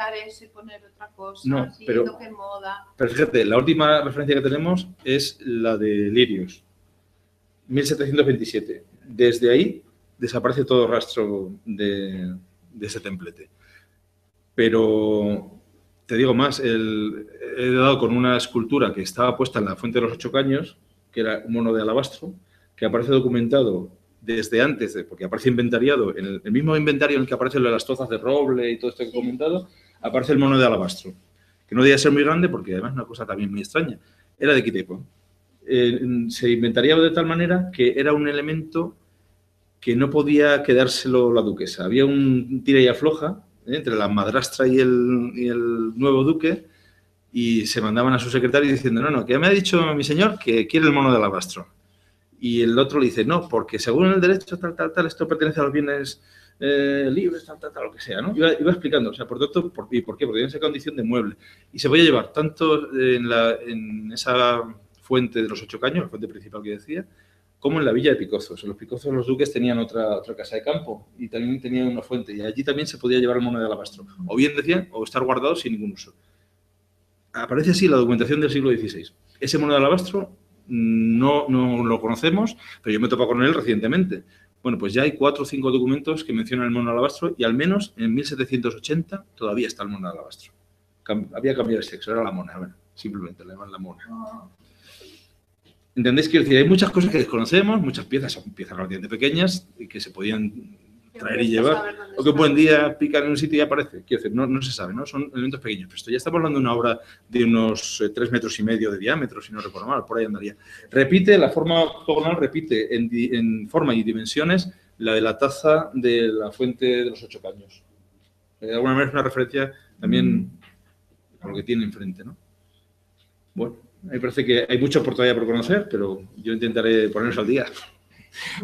No, pero fíjate, la última referencia que tenemos es la de Lirios, 1727. Desde ahí desaparece todo rastro de ese templete. Pero... Te digo más, he dado con una escultura que estaba puesta en la Fuente de los 8 Caños, que era un mono de alabastro, que aparece documentado desde antes, porque aparece inventariado, en el mismo inventario en el que aparecen las tozas de roble y todo esto que he comentado, aparece el mono de alabastro, que no debía ser muy grande porque además es una cosa también muy extraña. Era de Quitepo. Se inventariaba de tal manera que era un elemento que no podía quedárselo la duquesa. Había un tira y afloja entre la madrastra y el nuevo duque, y se mandaban a su secretario diciendo, no, que ya me ha dicho mi señor que quiere el mono de alabastro. Y el otro le dice, no, porque según el derecho, tal, esto pertenece a los bienes libres, tal, lo que sea, ¿no? Iba explicando, o sea, por tanto, ¿por qué? Porque tiene esa condición de mueble. Y se podía llevar tanto en esa fuente de los 8 Caños, la fuente principal que decía, como en la villa de Picozos. En los Picozos los duques tenían otra casa de campo y también tenían una fuente, y allí también se podía llevar el mono de alabastro. O bien decían, o estar guardado sin ningún uso. Aparece así la documentación del siglo XVI. Ese mono de alabastro no lo conocemos, pero yo me he topado con él recientemente. Bueno, pues ya hay 4 o 5 documentos que mencionan el mono de alabastro y al menos en 1780 todavía está el mono de alabastro. Había cambiado de sexo, era la mona, bueno, simplemente le llaman la mona. ¿Entendéis? Quiero decir, hay muchas cosas que desconocemos, muchas piezas, son piezas relativamente pequeñas y que se podían traer y llevar. O que un buen día pican en un sitio y aparece. Quiero decir, no se sabe, ¿no? Son elementos pequeños. Pero esto ya estamos hablando de una obra de unos 3,5 metros de diámetro, si no recuerdo mal, por ahí andaría. Repite, la forma octogonal repite en forma y dimensiones la de la taza de la fuente de los 8 caños. De alguna manera es una referencia también con lo que tiene enfrente, ¿no? Bueno, a mí me parece que hay mucho todavía por conocer, pero yo intentaré ponernos al día.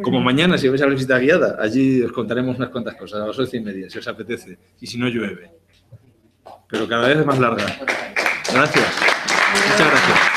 Como mañana, si vais a la visita guiada, allí os contaremos unas cuantas cosas, a las 11:30, si os apetece, y si no llueve. Pero cada vez es más larga. Gracias. Muchas gracias.